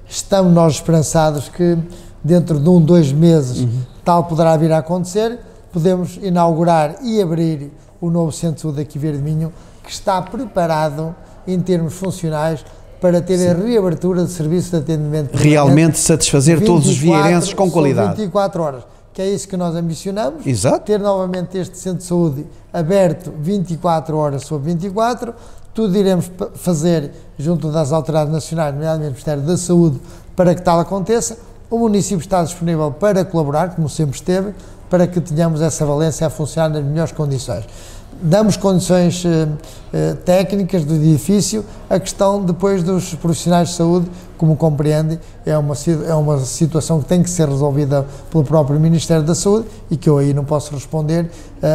Estamos nós esperançados que dentro de 2 meses tal poderá vir a acontecer. Podemos inaugurar e abrir o novo Centro de Saúde aqui Vieira de Minho, que está preparado em termos funcionais para ter a reabertura de serviço de atendimento. Realmente satisfazer todos os vieirenses com qualidade. 24 horas, que é isso que nós ambicionamos. Exato. Ter novamente este Centro de Saúde aberto 24 horas sobre 24. Tudo iremos fazer junto das autoridades nacionais, nomeadamente o Ministério da Saúde, para que tal aconteça. O município está disponível para colaborar, como sempre esteve, para que tenhamos essa valência a funcionar nas melhores condições. Damos condições técnicas do edifício. A questão depois dos profissionais de saúde, como compreende, é uma situação que tem que ser resolvida pelo próprio Ministério da Saúde e que eu aí não posso responder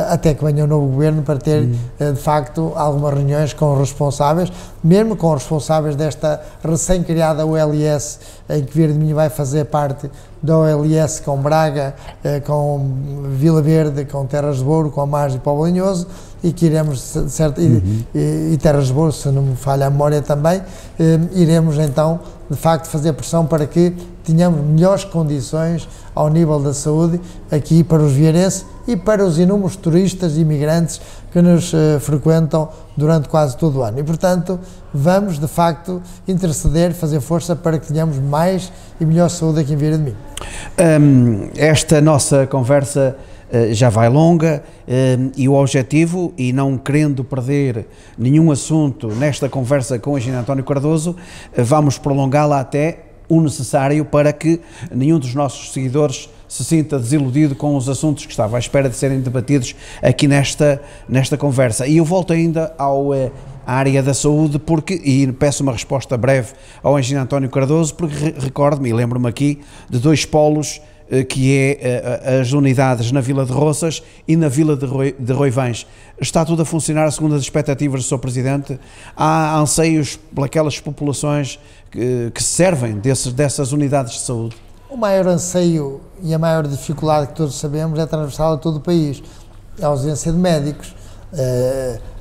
até que venha o novo governo, para ter de facto algumas reuniões com os responsáveis, mesmo com os responsáveis desta recém-criada OLS, em que Vieira de Minho vai fazer parte da OLS com Braga, com Vila Verde, com Terras de Bouro, com a Margem e Póvoa de Lanhoso, e que iremos, certo, e Terras de Bouro, se não me falha a memória também, iremos então de facto fazer pressão para que tenhamos melhores condições ao nível da saúde aqui para os vieirenses e para os inúmeros turistas e imigrantes que nos frequentam durante quase todo o ano. E, portanto, vamos, de facto, interceder, fazer força para que tenhamos mais e melhor saúde aqui em Vieira de Minho. Esta nossa conversa já vai longa e o objetivo, e não querendo perder nenhum assunto nesta conversa com o Engenheiro António Cardoso, vamos prolongá-la até o necessário para que nenhum dos nossos seguidores se sinta desiludido com os assuntos que estava à espera de serem debatidos aqui nesta conversa. E eu volto ainda à área da saúde, e peço uma resposta breve ao Engenheiro António Cardoso, porque recordo-me e lembro-me aqui de 2 polos, que é as unidades na Vila de Roças e na Vila de Roivães. Está tudo a funcionar segundo as expectativas do Sr. Presidente? Há anseios pelas populações que servem dessas unidades de saúde? O maior anseio e a maior dificuldade que todos sabemos é transversal a todo o país, a ausência de médicos.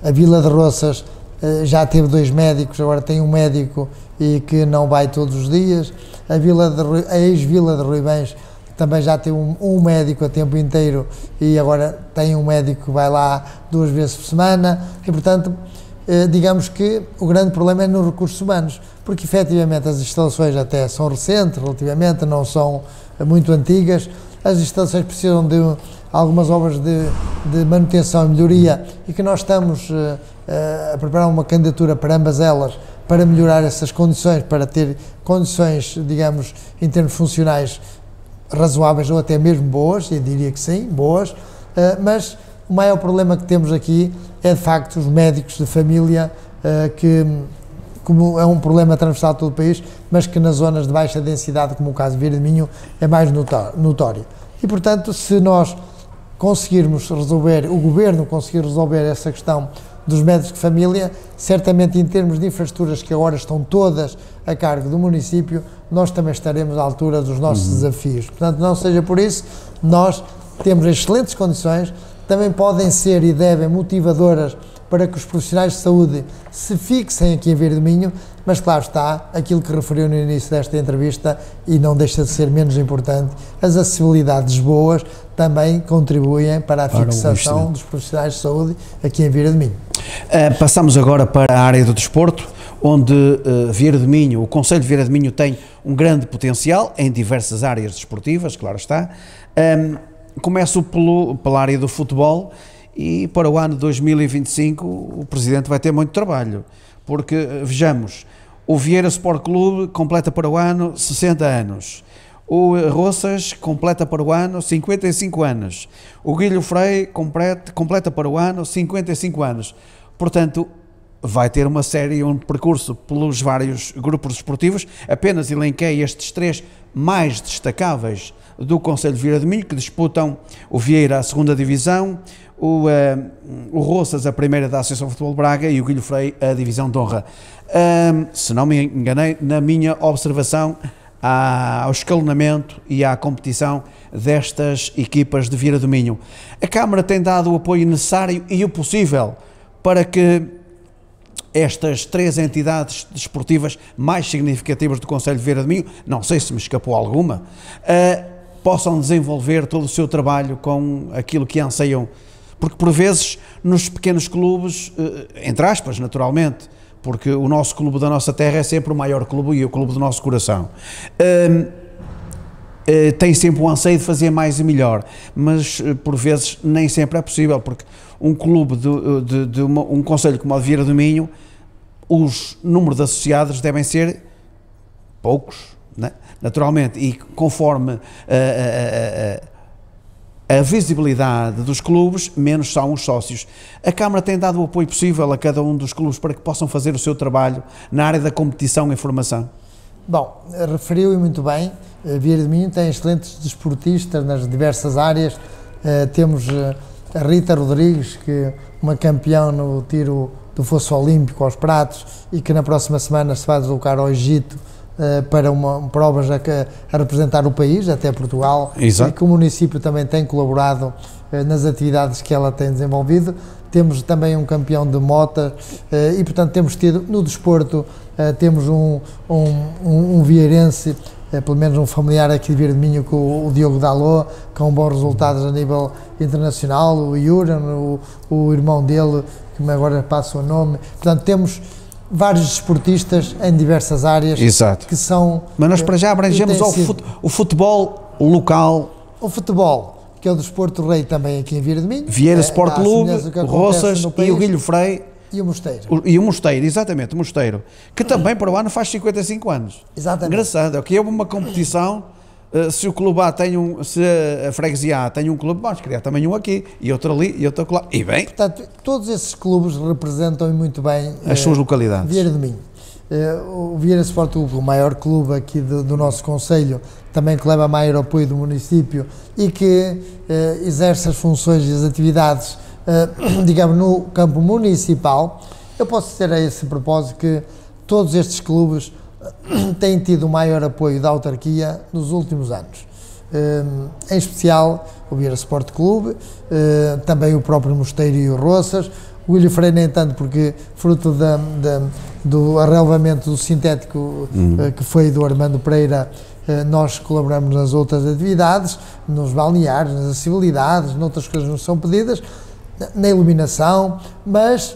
A Vila de Roças já teve 2 médicos, agora tem um médico e que não vai todos os dias. A ex-Vila de Roivães também já tem um médico a tempo inteiro e agora tem um médico que vai lá 2 vezes por semana e, portanto, digamos que o grande problema é nos recursos humanos, porque efetivamente as instalações até são recentes, relativamente, não são muito antigas, as instalações precisam de algumas obras de manutenção e melhoria e que nós estamos a preparar uma candidatura para ambas elas, para melhorar essas condições, para ter condições, digamos, em termos funcionais razoáveis ou até mesmo boas, eu diria que sim, boas, mas o maior problema que temos aqui é de facto os médicos de família, que como é um problema transversal a todo o país, mas que nas zonas de baixa densidade, como o caso de Vieira de Minho, é mais notório. E portanto, se nós conseguirmos resolver, o Governo conseguir resolver essa questão dos médicos de família, certamente em termos de infraestruturas que agora estão todas a cargo do município, nós também estaremos à altura dos nossos desafios. Portanto, não seja por isso, nós temos excelentes condições, também podem ser e devem motivadoras para que os profissionais de saúde se fixem aqui em Vieira de Minho, mas claro está, aquilo que referiu no início desta entrevista e não deixa de ser menos importante, as acessibilidades boas também contribuem para a fixação dos profissionais de saúde aqui em Vieira de Minho. Passamos agora para a área do desporto, onde Vieira de Minho, o Concelho de Vieira de Minho tem um grande potencial em diversas áreas desportivas, claro está. Começo pela área do futebol e para o ano 2025 o Presidente vai ter muito trabalho, porque vejamos, o Vieira Sport Clube completa para o ano 60 anos, o Roças completa para o ano 55 anos, o Guilho Frei completa para o ano 55 anos, portanto vai ter uma série, um percurso pelos vários grupos desportivos. Apenas elenquei estes três mais destacáveis do Concelho de Vieira de Minho, que disputam o Vieira a segunda divisão, o Roças a primeira da Associação de Futebol de Braga e o Guilho Frei a divisão de honra. Se não me enganei na minha observação ao escalonamento e à competição destas equipas de Vieira do Minho. A Câmara tem dado o apoio necessário e o possível para que estas três entidades desportivas mais significativas do Concelho de Vieira de Minho, não sei se me escapou alguma, possam desenvolver todo o seu trabalho com aquilo que anseiam, porque por vezes nos pequenos clubes, entre aspas, naturalmente, porque o nosso clube da nossa terra é sempre o maior clube e o clube do nosso coração, tem sempre o anseio de fazer mais e melhor, mas por vezes nem sempre é possível, porque um clube um concelho como o de Vieira do Minho, os números de associados devem ser poucos, né? Naturalmente, e conforme a visibilidade dos clubes, menos são os sócios. A Câmara tem dado o apoio possível a cada um dos clubes para que possam fazer o seu trabalho na área da competição e formação? Bom, referiu e muito bem, Vieira de Minho tem excelentes desportistas nas diversas áreas, temos a Rita Rodrigues, que uma campeã no tiro do fosso olímpico aos pratos e que na próxima semana se vai deslocar ao Egito para provas a representar o país, até Portugal. Exato. E que o município também tem colaborado nas atividades que ela tem desenvolvido. Temos também um campeão de motas e, portanto, temos tido no desporto, temos um vieirense, pelo menos um familiar aqui de Vieira de Minho, com o Diogo Dalot, com bons resultados a nível internacional, o Yuran, o irmão dele, que me agora passa o nome. Portanto, temos vários desportistas em diversas áreas. Exato. Que são... Mas nós para já abrangemos o futebol local. O futebol, que é o desporto rei também aqui em Vieira de Minho. Vieira Sport Clube, Roças e o Guilho Frei. E o Mosteiro. E o Mosteiro, exatamente, o Mosteiro, que também para o ano faz 55 anos. Exatamente. Engraçado, é que é uma competição, se o clube A tem se a freguesia A tem um clube, vamos criar também um aqui, e outro ali, e outro lá, e bem. Portanto, todos esses clubes representam muito bem as suas localidades. Vieira de Minho. O Vieira Sport Clube, o maior clube aqui do nosso concelho, também que leva maior apoio do município e que exerce as funções e as atividades digamos, no campo municipal. Eu posso dizer a esse propósito que todos estes clubes têm tido o maior apoio da autarquia nos últimos anos. Em especial o Vieira Sport Clube, também o próprio Mosteiro e o Roças, o Guilho Frei nem tanto, porque fruto do arrelvamento do sintético que foi do Armando Pereira, nós colaboramos nas outras atividades, nos balneários, nas acessibilidades, noutras coisas não são pedidas, na iluminação, mas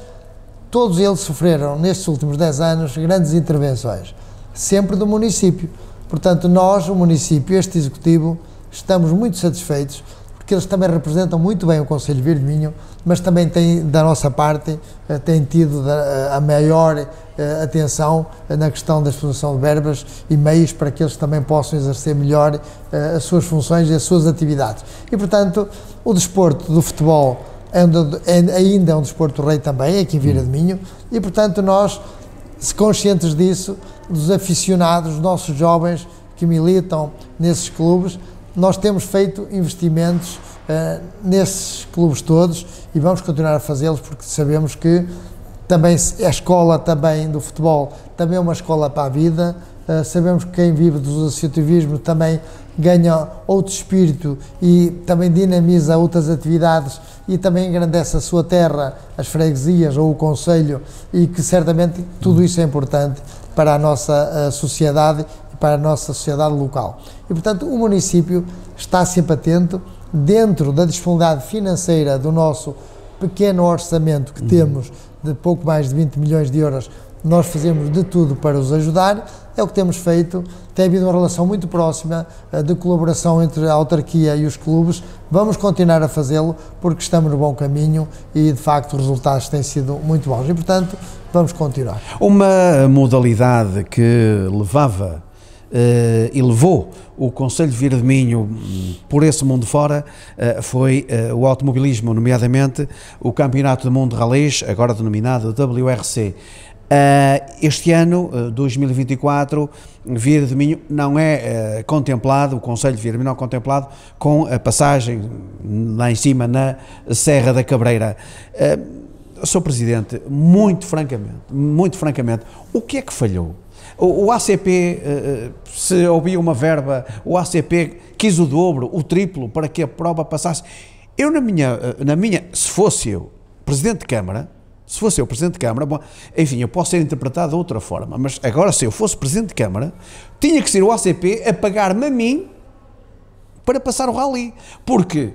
todos eles sofreram nestes últimos 10 anos grandes intervenções, sempre do município. Portanto, nós, o município, este executivo, estamos muito satisfeitos, porque eles também representam muito bem o Concelho de Vieira de Minho, mas também têm, da nossa parte, têm tido a maior atenção na questão da exposição de verbas e meios para que eles também possam exercer melhor as suas funções e as suas atividades. E, portanto, o desporto do futebol ainda é um desporto rei também, aqui em Vieira de Minho, e, portanto, nós, conscientes disso, dos aficionados, dos nossos jovens que militam nesses clubes, nós temos feito investimentos nesses clubes todos e vamos continuar a fazê-los, porque sabemos que também a escola também do futebol também é uma escola para a vida. Sabemos que quem vive do associativismo também ganha outro espírito e também dinamiza outras atividades e também engrandece a sua terra, as freguesias ou o concelho, e que certamente tudo isso é importante para a nossa sociedade e para a nossa sociedade local. E, portanto, o município está sempre atento, dentro da disponibilidade financeira do nosso pequeno orçamento que temos, de pouco mais de 20 milhões de euros, nós fazemos de tudo para os ajudar. É o que temos feito, tem havido uma relação muito próxima de colaboração entre a autarquia e os clubes. Vamos continuar a fazê-lo, porque estamos no bom caminho e, de facto, os resultados têm sido muito bons e, portanto, vamos continuar. Uma modalidade que levava e levou o Concelho de Vieira de Minho por esse mundo fora foi o automobilismo, nomeadamente o Campeonato do Mundo de Rallys, agora denominado WRC. Este ano, 2024, Vieira de Minho não é contemplado, o Concelho de Vieira de Minho não é contemplado com a passagem lá em cima na Serra da Cabreira. Sr. Presidente, muito francamente, o que é que falhou? O ACP, se havia uma verba, o ACP quis o dobro, o triplo, para que a prova passasse. Eu, na minha, se fosse eu Presidente de Câmara, bom, enfim, eu posso ser interpretado de outra forma, mas agora, se eu fosse Presidente de Câmara, tinha que ser o ACP a pagar-me a mim para passar o rally, porque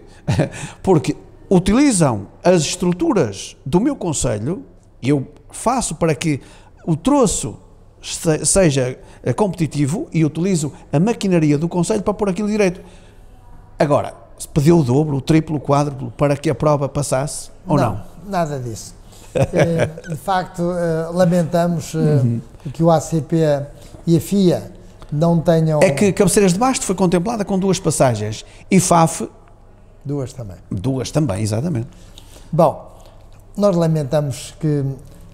utilizam as estruturas do meu concelho, e eu faço para que o troço seja competitivo e utilizo a maquinaria do concelho para pôr aquilo direito. Agora, pediu o dobro, o triplo, o quádruplo para que a prova passasse ou não? Nada disso. De facto, lamentamos que o ACP e a FIA não tenham... É que Cabeceiras de Basto foi contemplada com 2 passagens e FAF... 2 também. 2 também, exatamente. Bom, nós lamentamos que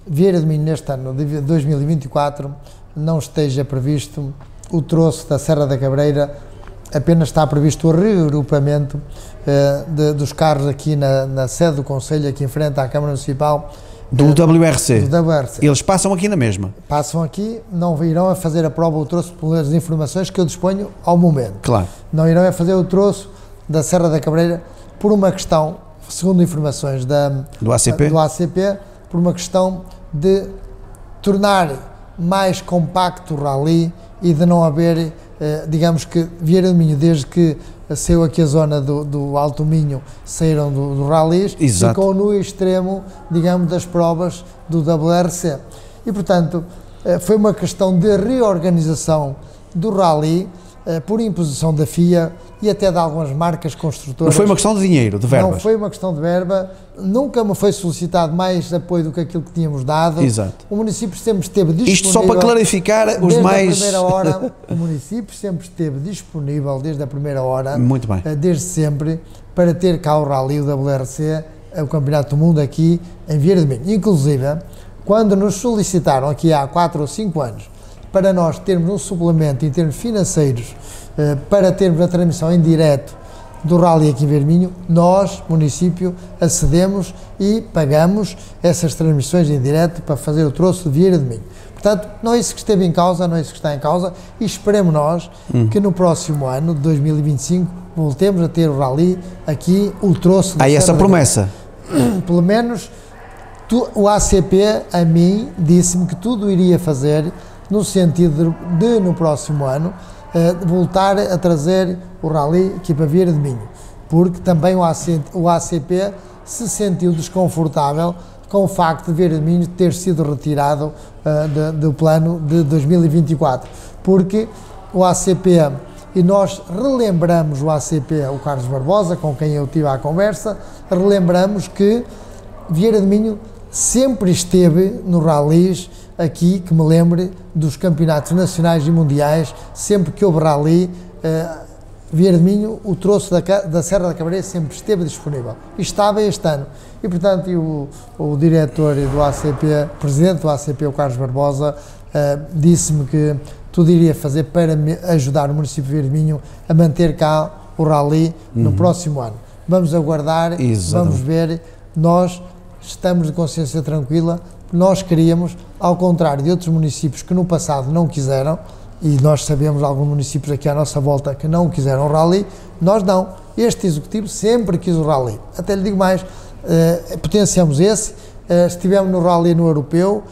Vieira de Minho, neste ano de 2024, não esteja previsto o troço da Serra da Cabreira, apenas está previsto o reagrupamento dos carros aqui na sede do Concelho, aqui em frente à Câmara Municipal. Do WRC. Do WRC. Eles passam aqui na mesma. Passam aqui, não irão a fazer a prova o troço pelas informações que eu disponho ao momento. Claro. Não irão a fazer o troço da Serra da Cabreira por uma questão, segundo informações do ACP, por uma questão de tornar mais compacto o rally e de não haver, digamos que Vieira de Minho, desde que saiu aqui a zona do Alto Minho, saíram do rallies, ficou no extremo, digamos, das provas do WRC. E, portanto, foi uma questão de reorganização do rally, por imposição da FIA e até de algumas marcas construtoras. Não foi uma questão de dinheiro, de verbas. Não foi uma questão de verba, nunca me foi solicitado mais apoio do que aquilo que tínhamos dado. Exato. O município sempre esteve disponível... Isto só para clarificar os mais... Desde a primeira hora, o município sempre esteve disponível, desde a primeira hora, muito bem, desde sempre, para ter cá o Rally, o WRC, o Campeonato do Mundo aqui em Vieira de Minho. Inclusive, quando nos solicitaram aqui há 4 ou 5 anos, para nós termos um suplemento em termos financeiros, para termos a transmissão em direto do Rally aqui em Vieira de Minho, nós, município, acedemos e pagamos essas transmissões em direto para fazer o troço de Vieira de Minho. Portanto, não é isso que esteve em causa, não é isso que está em causa, e esperemos nós que no próximo ano, de 2025, voltemos a ter o Rally aqui, o troço de... Há essa promessa? Pelo menos o ACP, a mim, disse-me que tudo iria fazer no sentido de no próximo ano, voltar a trazer o Rally aqui para Vieira de Minho, porque também o ACP se sentiu desconfortável com o facto de Vieira de Minho ter sido retirado do plano de 2024, porque o ACP e nós relembramos o ACP, o Carlos Barbosa, com quem eu tive a conversa, relembramos que Vieira de Minho sempre esteve no ralis aqui, que me lembre dos campeonatos nacionais e mundiais, sempre que houve rally, Vieira de Minho, o troço da Serra da Cabreira sempre esteve disponível, e estava este ano. E, portanto, o diretor do ACP, presidente do ACP, o Carlos Barbosa, disse-me que tudo iria fazer para me ajudar o município de Vieira de Minho a manter cá o rally no próximo ano. Vamos aguardar, vamos ver, nós estamos de consciência tranquila, nós queríamos, ao contrário de outros municípios que no passado não quiseram, e nós sabemos alguns municípios aqui à nossa volta que não quiseram o rally, nós não. Este executivo sempre quis o rally. Até lhe digo mais, potenciamos esse, estivemos no rally no europeu,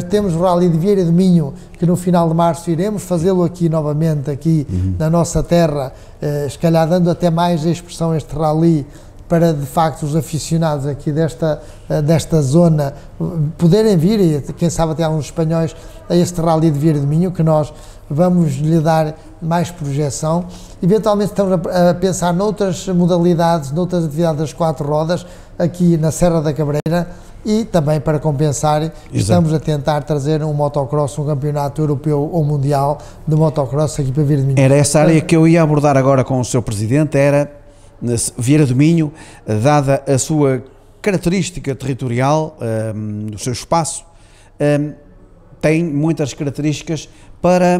temos o rally de Vieira de Minho, que no final de março iremos fazê-lo aqui novamente, aqui na nossa terra, se calhar dando até mais a expressão este rally, para de facto os aficionados aqui desta zona poderem vir, e quem sabe até alguns espanhóis, a este rally de Vieira de Minho, que nós vamos lhe dar mais projeção. Eventualmente estamos a pensar noutras modalidades, noutras atividades das 4 rodas, aqui na Serra da Cabreira, e também para compensar, estamos a tentar trazer um motocross, um campeonato europeu ou mundial de motocross aqui para Vieira de Minho. Era essa área que eu ia abordar agora com o Sr. Presidente, era Vieira de Minho, dada a sua característica territorial, o seu espaço, tem muitas características para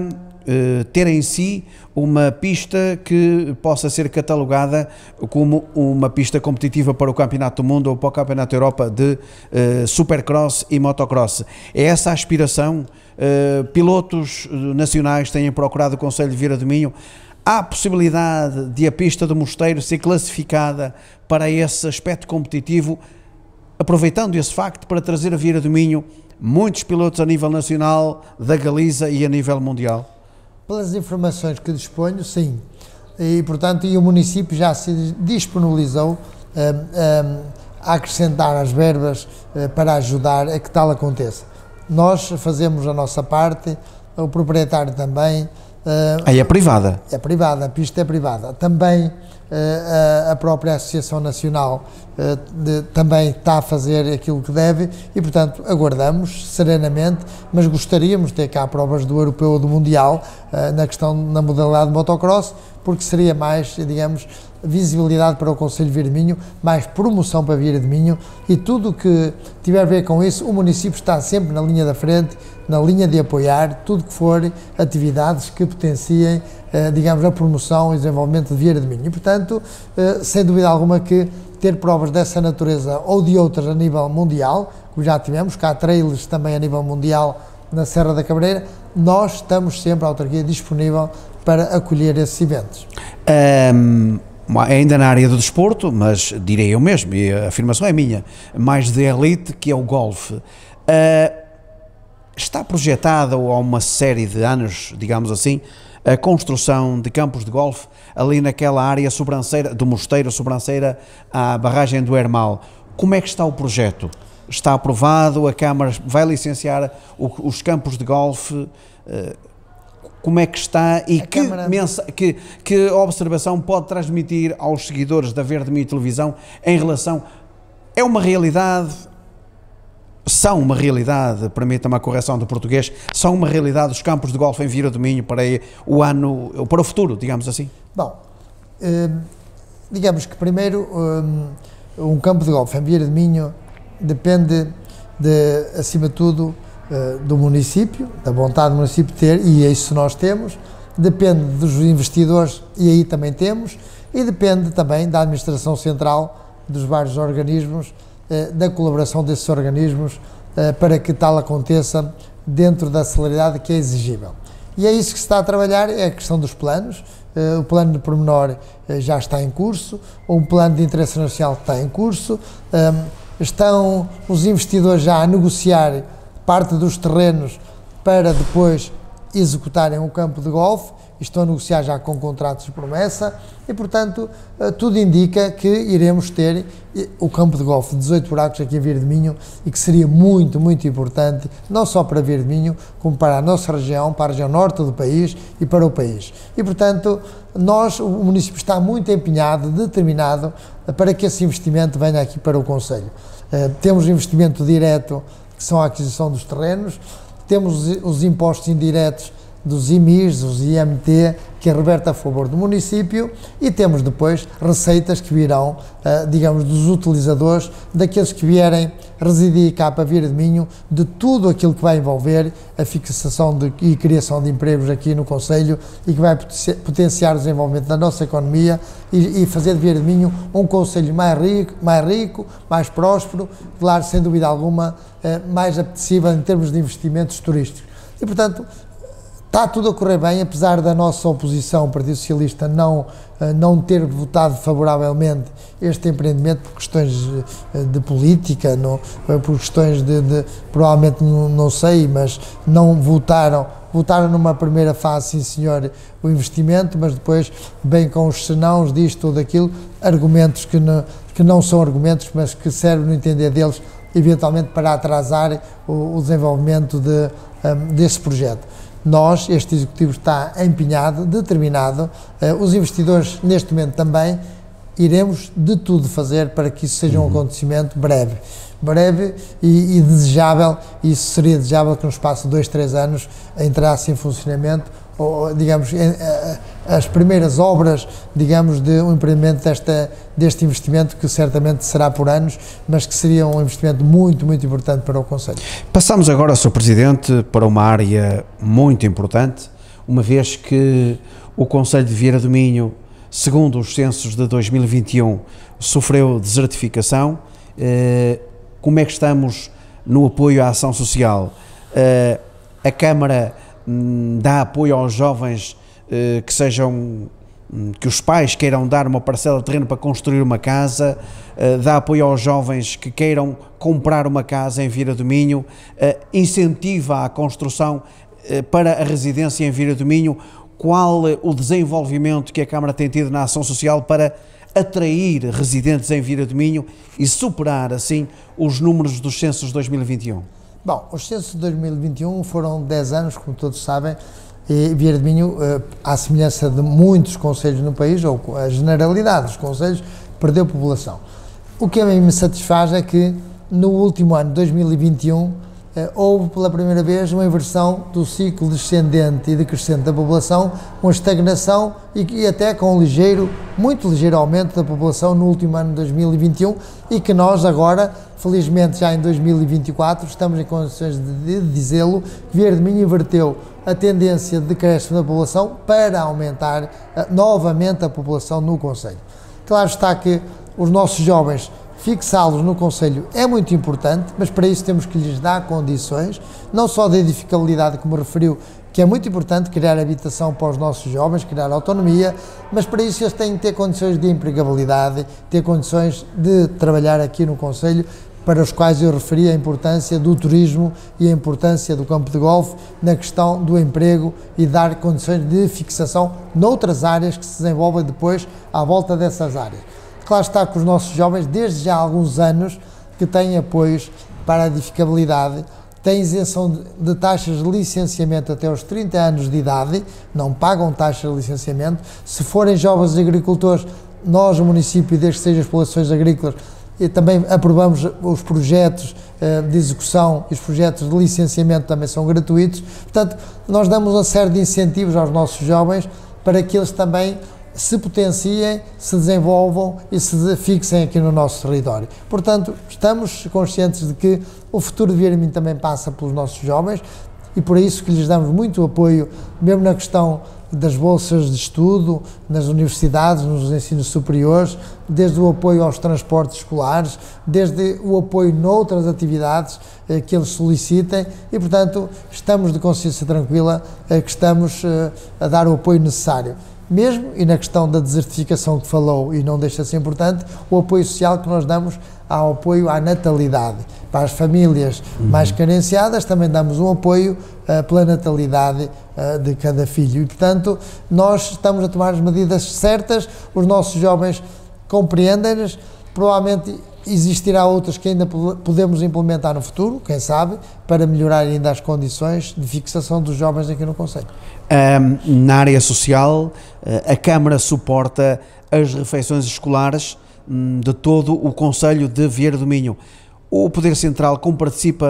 ter em si uma pista que possa ser catalogada como uma pista competitiva para o Campeonato do Mundo ou para o Campeonato da Europa de Supercross e Motocross. É essa a aspiração? Pilotos nacionais têm procurado o Concelho de Vieira de Minho. Há a possibilidade de a pista do Mosteiro ser classificada para esse aspecto competitivo, aproveitando esse facto para trazer a Vieira de Minho muitos pilotos a nível nacional, da Galiza e a nível mundial? Pelas informações que disponho, sim. E, portanto, o município já se disponibilizou a acrescentar as verbas para ajudar a que tal aconteça. Nós fazemos a nossa parte, o proprietário também. Aí é privada? É privada, a pista é privada. Também a própria Associação Nacional também está a fazer aquilo que deve e, portanto, aguardamos serenamente, mas gostaríamos de ter cá provas do europeu ou do mundial na modalidade de motocross, porque seria mais, digamos, visibilidade para o Concelho de Vieira de Minho, mais promoção para Vieira de Minho, e tudo o que tiver a ver com isso, o município está sempre na linha da frente, na linha de apoiar tudo que for atividades que potenciem, digamos, a promoção e desenvolvimento de Vieira de Minho. E, portanto, sem dúvida alguma que ter provas dessa natureza ou de outras a nível mundial, como já tivemos, cá há trailers também a nível mundial na Serra da Cabreira, nós estamos sempre, a autarquia, disponível para acolher esses eventos. Ainda na área do desporto, mas direi eu mesmo, e a afirmação é minha, mais de elite, que é o golfe. Está projetada, ou há uma série de anos, digamos assim, a construção de campos de golfe ali naquela área sobranceira do Mosteiro, sobranceira à barragem do Hermal. Como é que está o projeto? Está aprovado? A Câmara vai licenciar os campos de golfe? Como é que está e que observação pode transmitir aos seguidores da Verde Minho Televisão em relação... É uma realidade... São uma realidade, permita-me a correção do português, são uma realidade os campos de golfe em Vieira de Minho para o ano, para o futuro, digamos assim? Bom, digamos que primeiro um campo de golfe em Vieira de Minho depende, acima de tudo, do município, da vontade do município ter, e isso nós temos, depende dos investidores, e aí também temos, e depende também da administração central, dos vários organismos, da colaboração desses organismos para que tal aconteça dentro da celeridade que é exigível. E é isso que se está a trabalhar, é a questão dos planos. O plano de pormenor já está em curso, um plano de interesse nacional está em curso, estão os investidores já a negociar parte dos terrenos para depois executarem um campo de golfe, estão a negociar já com contratos de promessa e, portanto, tudo indica que iremos ter o campo de golfe de 18 buracos aqui em Vieira de Minho e que seria muito, muito importante, não só para Vieira de Minho, como para a nossa região, para a região norte do país e para o país. E, portanto, o município está muito empenhado, determinado, para que esse investimento venha aqui para o concelho. Temos investimento direto, que são a aquisição dos terrenos, temos os impostos indiretos dos IMIs, dos IMT, que é revertem a favor do município, e temos depois receitas que virão, digamos, dos utilizadores, daqueles que vierem residir cá para Vieira de Minho, de tudo aquilo que vai envolver a fixação e criação de empregos aqui no concelho e que vai potenciar o desenvolvimento da nossa economia e fazer de Vieira de Minho um concelho mais rico, mais próspero, claro, sem dúvida alguma, mais apetecível em termos de investimentos turísticos. E, portanto, está tudo a correr bem, apesar da nossa oposição, o Partido Socialista, não ter votado favoravelmente este empreendimento por questões de política, por questões provavelmente não sei, mas não votaram numa primeira fase, sim senhor, o investimento, mas depois vem com os senãos disto, tudo aquilo, argumentos que não são argumentos, mas que servem no entender deles, eventualmente para atrasar o desenvolvimento desse projeto. Este Executivo está empenhado, determinado, os investidores neste momento também, iremos de tudo fazer para que isso seja um acontecimento breve e desejável. Isso seria desejável que no espaço de 2, 3 anos entrasse em funcionamento, ou, digamos, as primeiras obras, digamos, de um empreendimento deste investimento, que certamente será por anos, mas que seria um investimento muito, muito importante para o concelho. Passamos agora, Sr. Presidente, para uma área muito importante, uma vez que o concelho de Vieira do Minho, segundo os censos de 2021, sofreu desertificação. Como é que estamos no apoio à ação social? A Câmara dá apoio aos jovens que os pais queiram dar uma parcela de terreno para construir uma casa, dá apoio aos jovens que queiram comprar uma casa em Vieira do Minho, incentiva a construção para a residência em Vieira do Minho. Qual o desenvolvimento que a Câmara tem tido na ação social para atrair residentes em Vieira do Minho e superar assim os números dos censos de 2021? Bom, os censos de 2021 foram 10 anos, como todos sabem, e Vieira de Minho, à semelhança de muitos concelhos no país, ou a generalidade dos concelhos, perdeu população. O que a mim me satisfaz é que no último ano, 2021, houve pela primeira vez uma inversão do ciclo descendente e decrescente da população, uma estagnação e até com muito ligeiro aumento da população no último ano de 2021, e que nós agora, felizmente já em 2024, estamos em condições de dizê-lo, Vieira de Minho inverteu a tendência de decréscimo da população para aumentar novamente a população no concelho. Claro está que os nossos jovens, fixá-los no concelho é muito importante, mas para isso temos que lhes dar condições, não só de edificabilidade, como referiu, que é muito importante criar habitação para os nossos jovens, criar autonomia, mas para isso eles têm que ter condições de empregabilidade, ter condições de trabalhar aqui no concelho, para os quais eu referi a importância do turismo e a importância do campo de golfe na questão do emprego e dar condições de fixação noutras áreas que se desenvolvem depois à volta dessas áreas. Claro está que os nossos jovens, desde já há alguns anos, que têm apoios para a edificabilidade, têm isenção de taxas de licenciamento até aos 30 anos de idade, não pagam taxas de licenciamento. Se forem jovens agricultores, nós, o município, desde que sejam explorações agrícolas, e também aprovamos os projetos de execução e os projetos de licenciamento também são gratuitos. Portanto, nós damos uma série de incentivos aos nossos jovens para que eles também se potenciem, se desenvolvam e se fixem aqui no nosso território. Portanto, estamos conscientes de que o futuro de Vieira de Minho também passa pelos nossos jovens e por isso que lhes damos muito apoio, mesmo na questão das bolsas de estudo, nas universidades, nos ensinos superiores, desde o apoio aos transportes escolares, desde o apoio noutras atividades que eles solicitem e, portanto, estamos de consciência tranquila que estamos a dar o apoio necessário. Mesmo, e na questão da desertificação que falou, e não deixa de ser importante, o apoio social que nós damos ao apoio à natalidade. para as famílias mais carenciadas, também damos um apoio pela natalidade de cada filho. E, portanto, nós estamos a tomar as medidas certas, os nossos jovens compreendem-nas, provavelmente existirá outras que ainda podemos implementar no futuro, quem sabe, para melhorar ainda as condições de fixação dos jovens aqui no concelho. Na área social, a Câmara suporta as refeições escolares de todo o concelho de Vieira do Minho. O Poder Central, como participa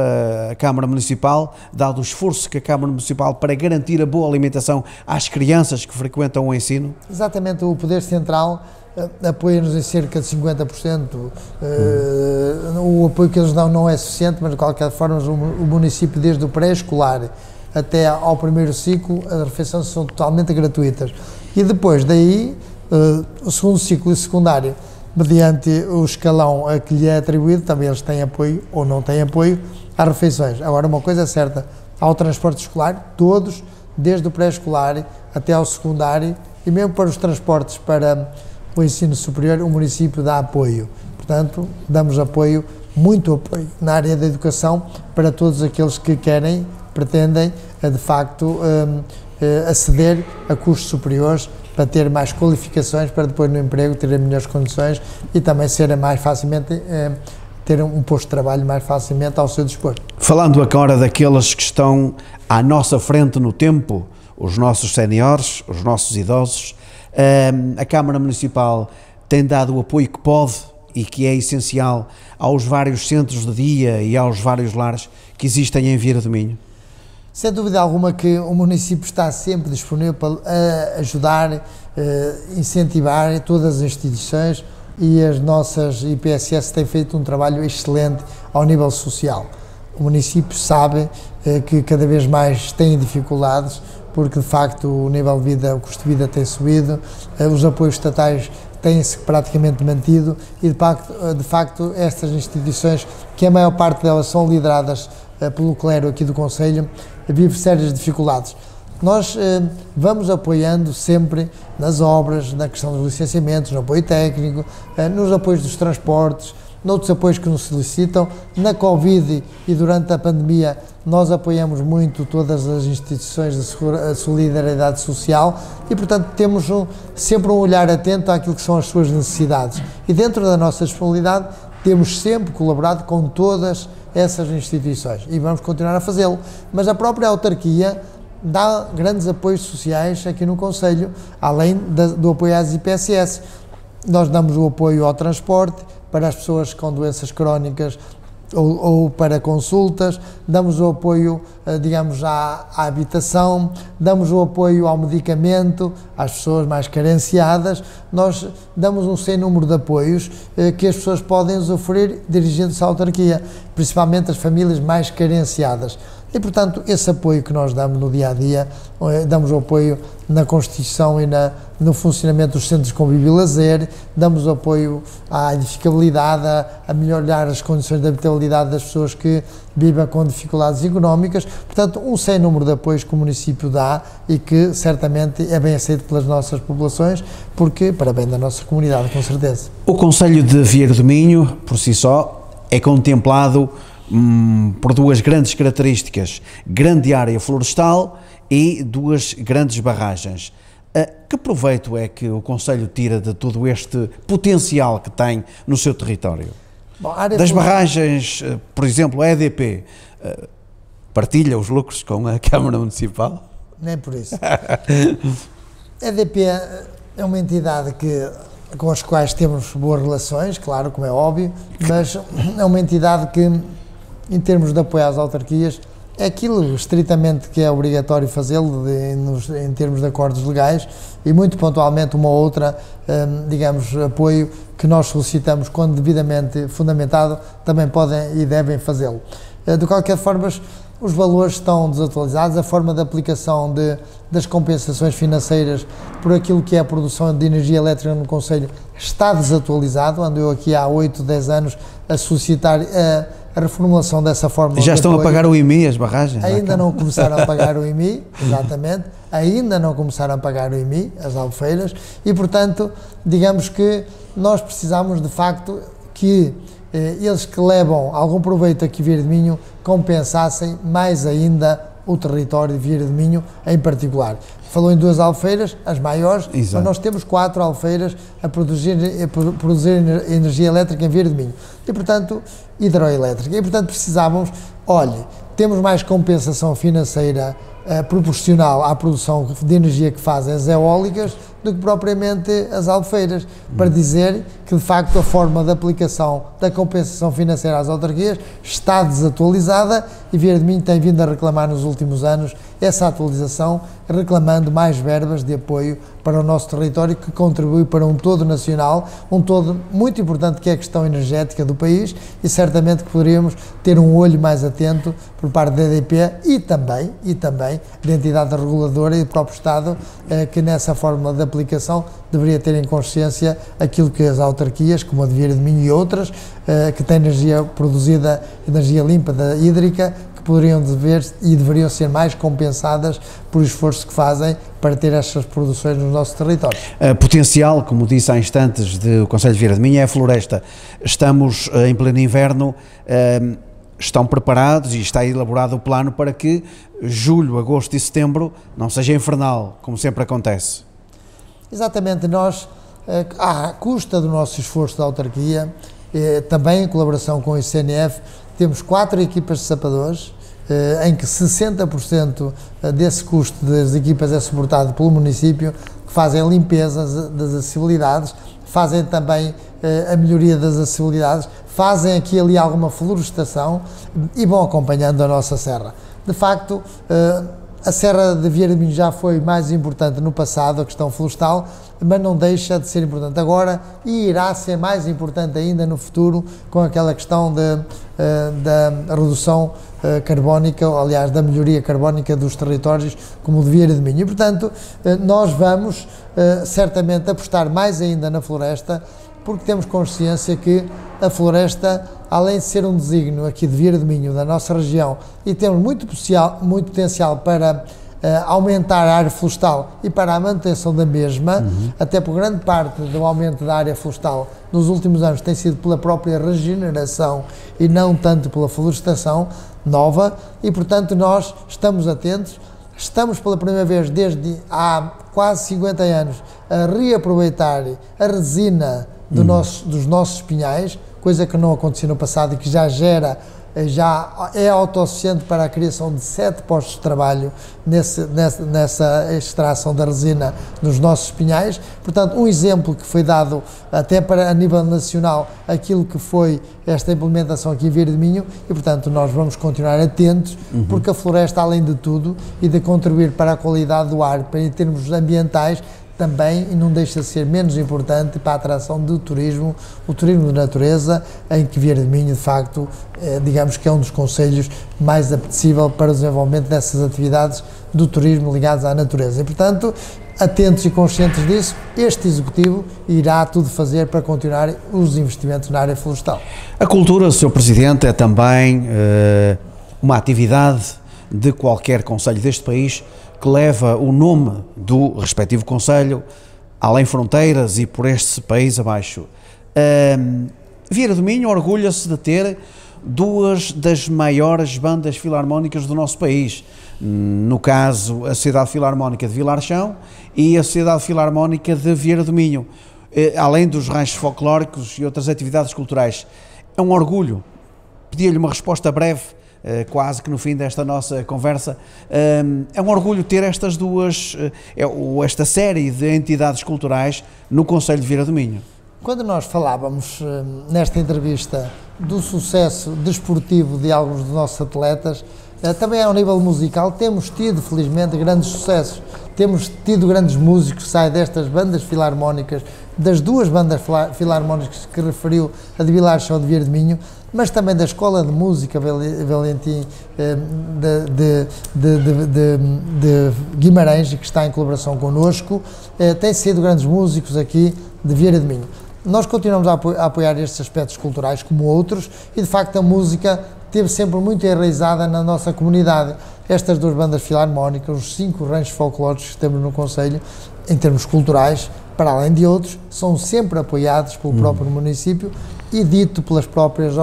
a Câmara Municipal, dado o esforço que a Câmara Municipal para garantir a boa alimentação às crianças que frequentam o ensino? Exatamente, o Poder Central apoia-nos em cerca de 50%. O apoio que eles dão não é suficiente, mas de qualquer forma o município, desde o pré-escolar até ao primeiro ciclo, as refeições são totalmente gratuitas. E depois daí, o segundo ciclo e secundário, mediante o escalão a que lhe é atribuído, também eles têm apoio ou não têm apoio às refeições. Agora, uma coisa é certa, ao transporte escolar, todos, desde o pré-escolar até ao secundário, e mesmo para os transportes para o ensino superior, o município dá apoio. Portanto, damos apoio, muito apoio, na área da educação, para todos aqueles que querem, pretendem, de facto, aceder a cursos superiores, para ter mais qualificações, para depois no emprego terem melhores condições e também serem mais facilmente, ter um posto de trabalho mais facilmente ao seu dispor. Falando agora daqueles que estão à nossa frente no tempo, os nossos séniores, os nossos idosos, a Câmara Municipal tem dado o apoio que pode e que é essencial aos vários centros de dia e aos vários lares que existem em Vieira do Minho. Sem dúvida alguma que o município está sempre disponível para ajudar, incentivar todas as instituições, e as nossas IPSS têm feito um trabalho excelente ao nível social. O município sabe que cada vez mais tem dificuldades, porque de facto o nível de vida, o custo de vida tem subido, os apoios estatais têm-se praticamente mantido e de facto estas instituições, que a maior parte delas são lideradas pelo clero aqui do concelho, vive sérias dificuldades. Nós vamos apoiando sempre nas obras, na questão dos licenciamentos, no apoio técnico, nos apoios dos transportes, noutros apoios que nos solicitam. Na Covid e durante a pandemia nós apoiamos muito todas as instituições de solidariedade social e, portanto, temos sempre um olhar atento àquilo que são as suas necessidades. E dentro da nossa disponibilidade temos sempre colaborado com todas essas instituições e vamos continuar a fazê-lo. Mas a própria autarquia dá grandes apoios sociais aqui no concelho, além do apoio às IPSS. Nós damos o apoio ao transporte para as pessoas com doenças crónicas ou para consultas, damos o apoio, digamos, à habitação, damos o apoio ao medicamento, às pessoas mais carenciadas. Nós damos um sem número de apoios que as pessoas podem usufruir dirigindo-se à autarquia, principalmente as famílias mais carenciadas. E, portanto, esse apoio que nós damos no dia-a-dia, damos o apoio na constituição e no funcionamento dos centros de convívio e lazer, damos o apoio à edificabilidade, a melhorar as condições de habitabilidade das pessoas que vivem com dificuldades económicas. Portanto, um sem número de apoios que o município dá e que certamente é bem aceito pelas nossas populações, porque para bem da nossa comunidade, com certeza. O concelho de Vieira do Minho, por si só, é contemplado por duas grandes características: grande área florestal e duas grandes barragens. Que proveito é que o concelho tira de todo este potencial que tem no seu território? Bom, das barragens, por exemplo, a EDP partilha os lucros com a Câmara Municipal? Nem por isso. A EDP é uma entidade com as quais temos boas relações, claro, como é óbvio, mas é uma entidade que, em termos de apoio às autarquias, é aquilo estritamente que é obrigatório fazê-lo em termos de acordos legais e muito pontualmente uma outra, digamos, apoio que nós solicitamos quando devidamente fundamentado, também podem e devem fazê-lo. De qualquer forma, os valores estão desatualizados, a forma de aplicação das compensações financeiras por aquilo que é a produção de energia elétrica no concelho está desatualizado. Ando eu aqui há 8, 10 anos a solicitar a reformulação dessa forma. Já estão a pagar o IMI, as barragens? Ainda não começaram a pagar o IMI, exatamente, ainda não começaram a pagar o IMI, as albufeiras, e portanto, digamos que nós precisamos de facto que eles que levam algum proveito aqui Vieira de Minho compensassem mais ainda o território de Vieira de Minho em particular. Falou em 2 albufeiras, as maiores, Exato. mas nós temos 4 albufeiras a produzir energia elétrica em Vieira de Minho e, portanto, hidroelétrica. E, portanto, precisávamos, olhe, temos mais compensação financeira proporcional à produção de energia que fazem as eólicas do que propriamente as albufeiras, para dizer que, de facto, a forma de aplicação da compensação financeira às autarquias está desatualizada e Vieira de Minho tem vindo a reclamar nos últimos anos essa atualização, reclamando mais verbas de apoio para o nosso território, que contribui para um todo nacional, um todo muito importante que é a questão energética do país, e certamente que poderíamos ter um olho mais atento por parte da EDP e também da entidade reguladora e do próprio Estado, que nessa forma de aplicação deveria ter em consciência aquilo que as autarquias, como a de Vieira de Minho e outras, que têm energia produzida, energia limpa, hídrica, que poderiam dever e deveriam ser mais compensadas por esforço que fazem para ter estas produções nos nossos territórios. Potencial, como disse há instantes, do Concelho de Vieira de Minho é a floresta. Estamos em pleno inverno, estão preparados e está elaborado o plano para que julho, agosto e setembro não seja infernal, como sempre acontece. Exatamente, nós, à custa do nosso esforço da autarquia, também em colaboração com o ICNF, temos 4 equipas de sapadores, em que 60% desse custo das equipas é suportado pelo município, que fazem a limpeza das acessibilidades, fazem também a melhoria das acessibilidades, fazem aqui e ali alguma florestação e vão acompanhando a nossa serra. De facto, a Serra de Vieira de Minho já foi mais importante no passado, a questão florestal, mas não deixa de ser importante agora e irá ser mais importante ainda no futuro com aquela questão da redução carbónica, aliás, da melhoria carbónica dos territórios como o de Vieira de Minho. E, portanto, nós vamos certamente apostar mais ainda na floresta, porque temos consciência que a floresta, além de ser um desígnio aqui de Vieira de Minho, da nossa região, e temos muito potencial para aumentar a área florestal e para a manutenção da mesma, até por grande parte do aumento da área florestal nos últimos anos tem sido pela própria regeneração e não tanto pela florestação nova, e portanto nós estamos atentos, estamos pela primeira vez desde há quase 50 anos a reaproveitar a resina dos nossos pinhais, coisa que não acontecia no passado e que já é autossuficiente para a criação de 7 postos de trabalho nessa extração da resina nos nossos pinhais. Portanto, um exemplo que foi dado até a nível nacional, aquilo que foi esta implementação aqui em Vieira de Minho, e portanto nós vamos continuar atentos, porque a floresta, além de tudo, e de contribuir para a qualidade do ar, em termos ambientais, também, e não deixa de ser menos importante, para a atração do turismo, o turismo de natureza, em que Vieira de Minho, de facto, digamos que é um dos concelhos mais apetecível para o desenvolvimento dessas atividades do turismo ligadas à natureza. E, portanto, atentos e conscientes disso, este Executivo irá tudo fazer para continuar os investimentos na área florestal. A cultura, Sr. Presidente, é também uma atividade de qualquer concelho deste país que leva o nome do respectivo concelho além fronteiras e por este país abaixo. Vieira de Minho orgulha-se de ter 2 das maiores bandas filarmónicas do nosso país, no caso a Sociedade Filarmónica de Vilarchão e a Sociedade Filarmónica de Vieira de Minho, além dos ranchos folclóricos e outras atividades culturais. É um orgulho. Pedi-lhe uma resposta breve, quase que no fim desta nossa conversa. É um orgulho ter estas esta série de entidades culturais no Concelho de Vieira de Minho. Quando nós falávamos nesta entrevista do sucesso desportivo de alguns dos nossos atletas, também ao nível musical temos tido, felizmente, grandes sucessos. Temos tido grandes músicos que saem destas bandas filarmónicas, das 2 bandas filarmónicas que referiu, a de Vilarchão de Vieira de Minho, mas também da Escola de Música Valentim de Guimarães, que está em colaboração connosco. Têm sido grandes músicos aqui de Vieira de Minho. Nós continuamos a apoiar estes aspectos culturais como outros e, de facto, a música teve sempre muito enraizada na nossa comunidade. Estas duas bandas filarmónicas, os 5 ranchos folclóricos que temos no concelho, em termos culturais, para além de outros, são sempre apoiados pelo próprio município e dito pelas próprias,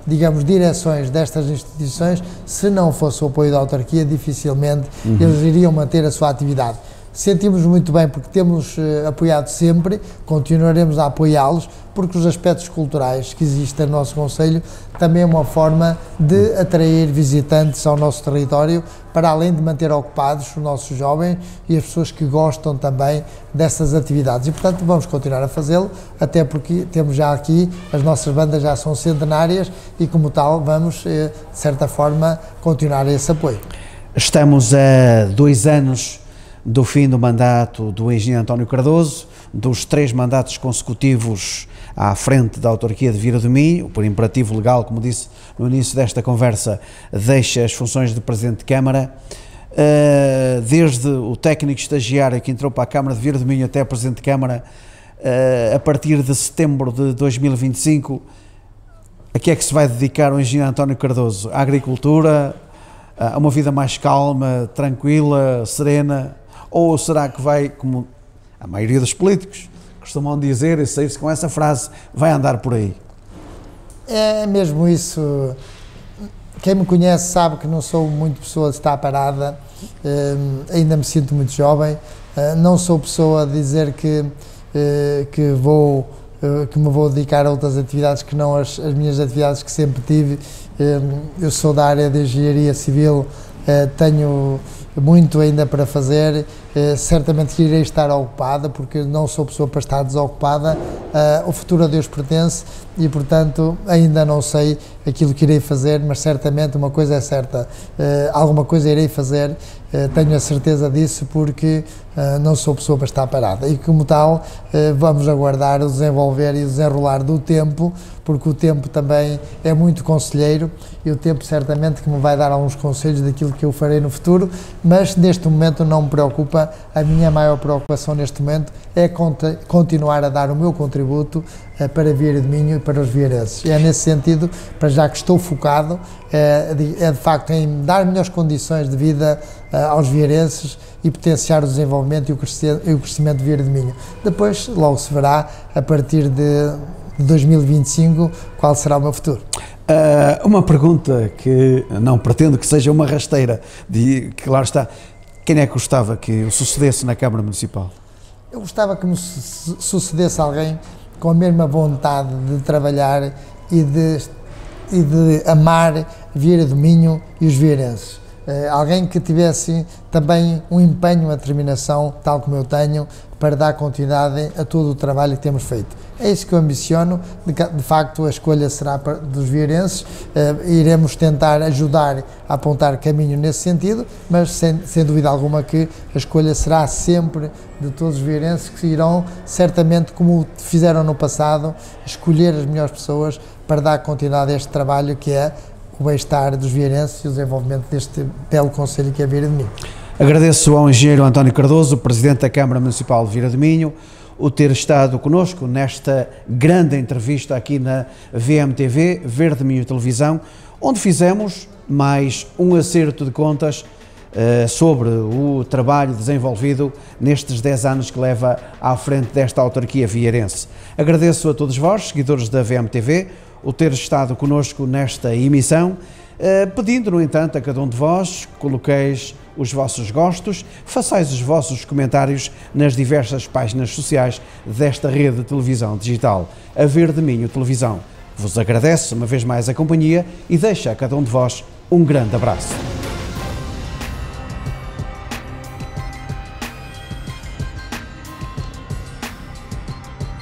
digamos, direções destas instituições. Se não fosse o apoio da autarquia, dificilmente eles iriam manter a sua atividade. Sentimos muito bem porque temos apoiado sempre, continuaremos a apoiá-los, porque os aspectos culturais que existem no nosso concelho também é uma forma de atrair visitantes ao nosso território, para além de manter ocupados os nossos jovens e as pessoas que gostam também dessas atividades. E, portanto, vamos continuar a fazê-lo, até porque temos já aqui, as nossas bandas já são centenárias e, como tal, vamos, de certa forma, continuar esse apoio. Estamos a 2 anos do fim do mandato do engenheiro António Cardoso, dos 3 mandatos consecutivos à frente da autarquia de Vira do Minho, por imperativo legal, como disse no início desta conversa, deixa as funções de Presidente de Câmara. Desde o técnico estagiário que entrou para a Câmara de Vira do Minho até Presidente de Câmara, a partir de setembro de 2025, a que é que se vai dedicar o engenheiro António Cardoso? À agricultura, a uma vida mais calma, tranquila, serena? Ou será que vai, como a maioria dos políticos costumam dizer e sair-se com essa frase, vai andar por aí? É mesmo isso. Quem me conhece sabe que não sou muito pessoa de estar parada, ainda me sinto muito jovem, não sou pessoa de dizer que me vou dedicar a outras atividades que não as minhas atividades que sempre tive. Eu sou da área de engenharia civil, tenho muito ainda para fazer, certamente que irei estar ocupada, porque não sou pessoa para estar desocupada. O futuro a Deus pertence e, portanto, ainda não sei aquilo que irei fazer, mas certamente uma coisa é certa, alguma coisa irei fazer, tenho a certeza disso, porque não sou pessoa para estar parada e, como tal, vamos aguardar o desenvolver e o desenrolar do tempo, porque o tempo também é muito conselheiro e o tempo certamente que me vai dar alguns conselhos daquilo que eu farei no futuro, mas neste momento não me preocupa. A minha maior preocupação neste momento é continuar a dar o meu contributo para Vieira do Minho e para os vieirenses. E é nesse sentido, para já que estou focado, é de facto em dar melhores condições de vida aos vieirenses e potenciar o desenvolvimento e o crescimento de Vieira do Minho. Depois, logo se verá, a partir de 2025, qual será o meu futuro. Uma pergunta que não pretendo que seja uma rasteira, que lá está, quem é que gostava que o sucedesse na Câmara Municipal? Eu gostava que me sucedesse alguém com a mesma vontade de trabalhar e de amar Vieira do Minho e os vieirenses. Alguém que tivesse também um empenho, uma determinação, tal como eu tenho, para dar continuidade a todo o trabalho que temos feito. É isso que eu ambiciono. De facto, a escolha será dos vieirenses, iremos tentar ajudar a apontar caminho nesse sentido, mas sem dúvida alguma que a escolha será sempre de todos os vieirenses, que irão, certamente, como fizeram no passado, escolher as melhores pessoas para dar continuidade a este trabalho que é o bem-estar dos vieirenses e o desenvolvimento deste belo concelho que é Vieira do Minho. Agradeço ao engenheiro António Cardoso, Presidente da Câmara Municipal de Vieira do Minho, o ter estado connosco nesta grande entrevista aqui na VMTV, Verde do Minho Televisão, onde fizemos mais um acerto de contas sobre o trabalho desenvolvido nestes 10 anos que leva à frente desta autarquia vieirense. Agradeço a todos vós, seguidores da VMTV, o ter estado connosco nesta emissão, pedindo, no entanto, a cada um de vós que coloqueis os vossos gostos, façais os vossos comentários nas diversas páginas sociais desta rede de televisão digital. A Verde do Minho Televisão vos agradece uma vez mais a companhia e deixa a cada um de vós um grande abraço.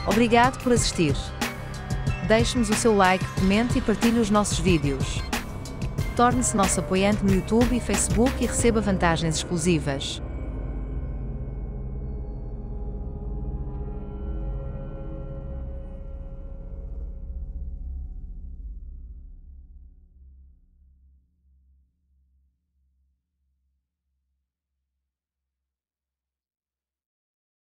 Obrigado por assistir. Deixe-nos o seu like, comente e partilhe os nossos vídeos. Torne-se nosso apoiante no YouTube e Facebook e receba vantagens exclusivas.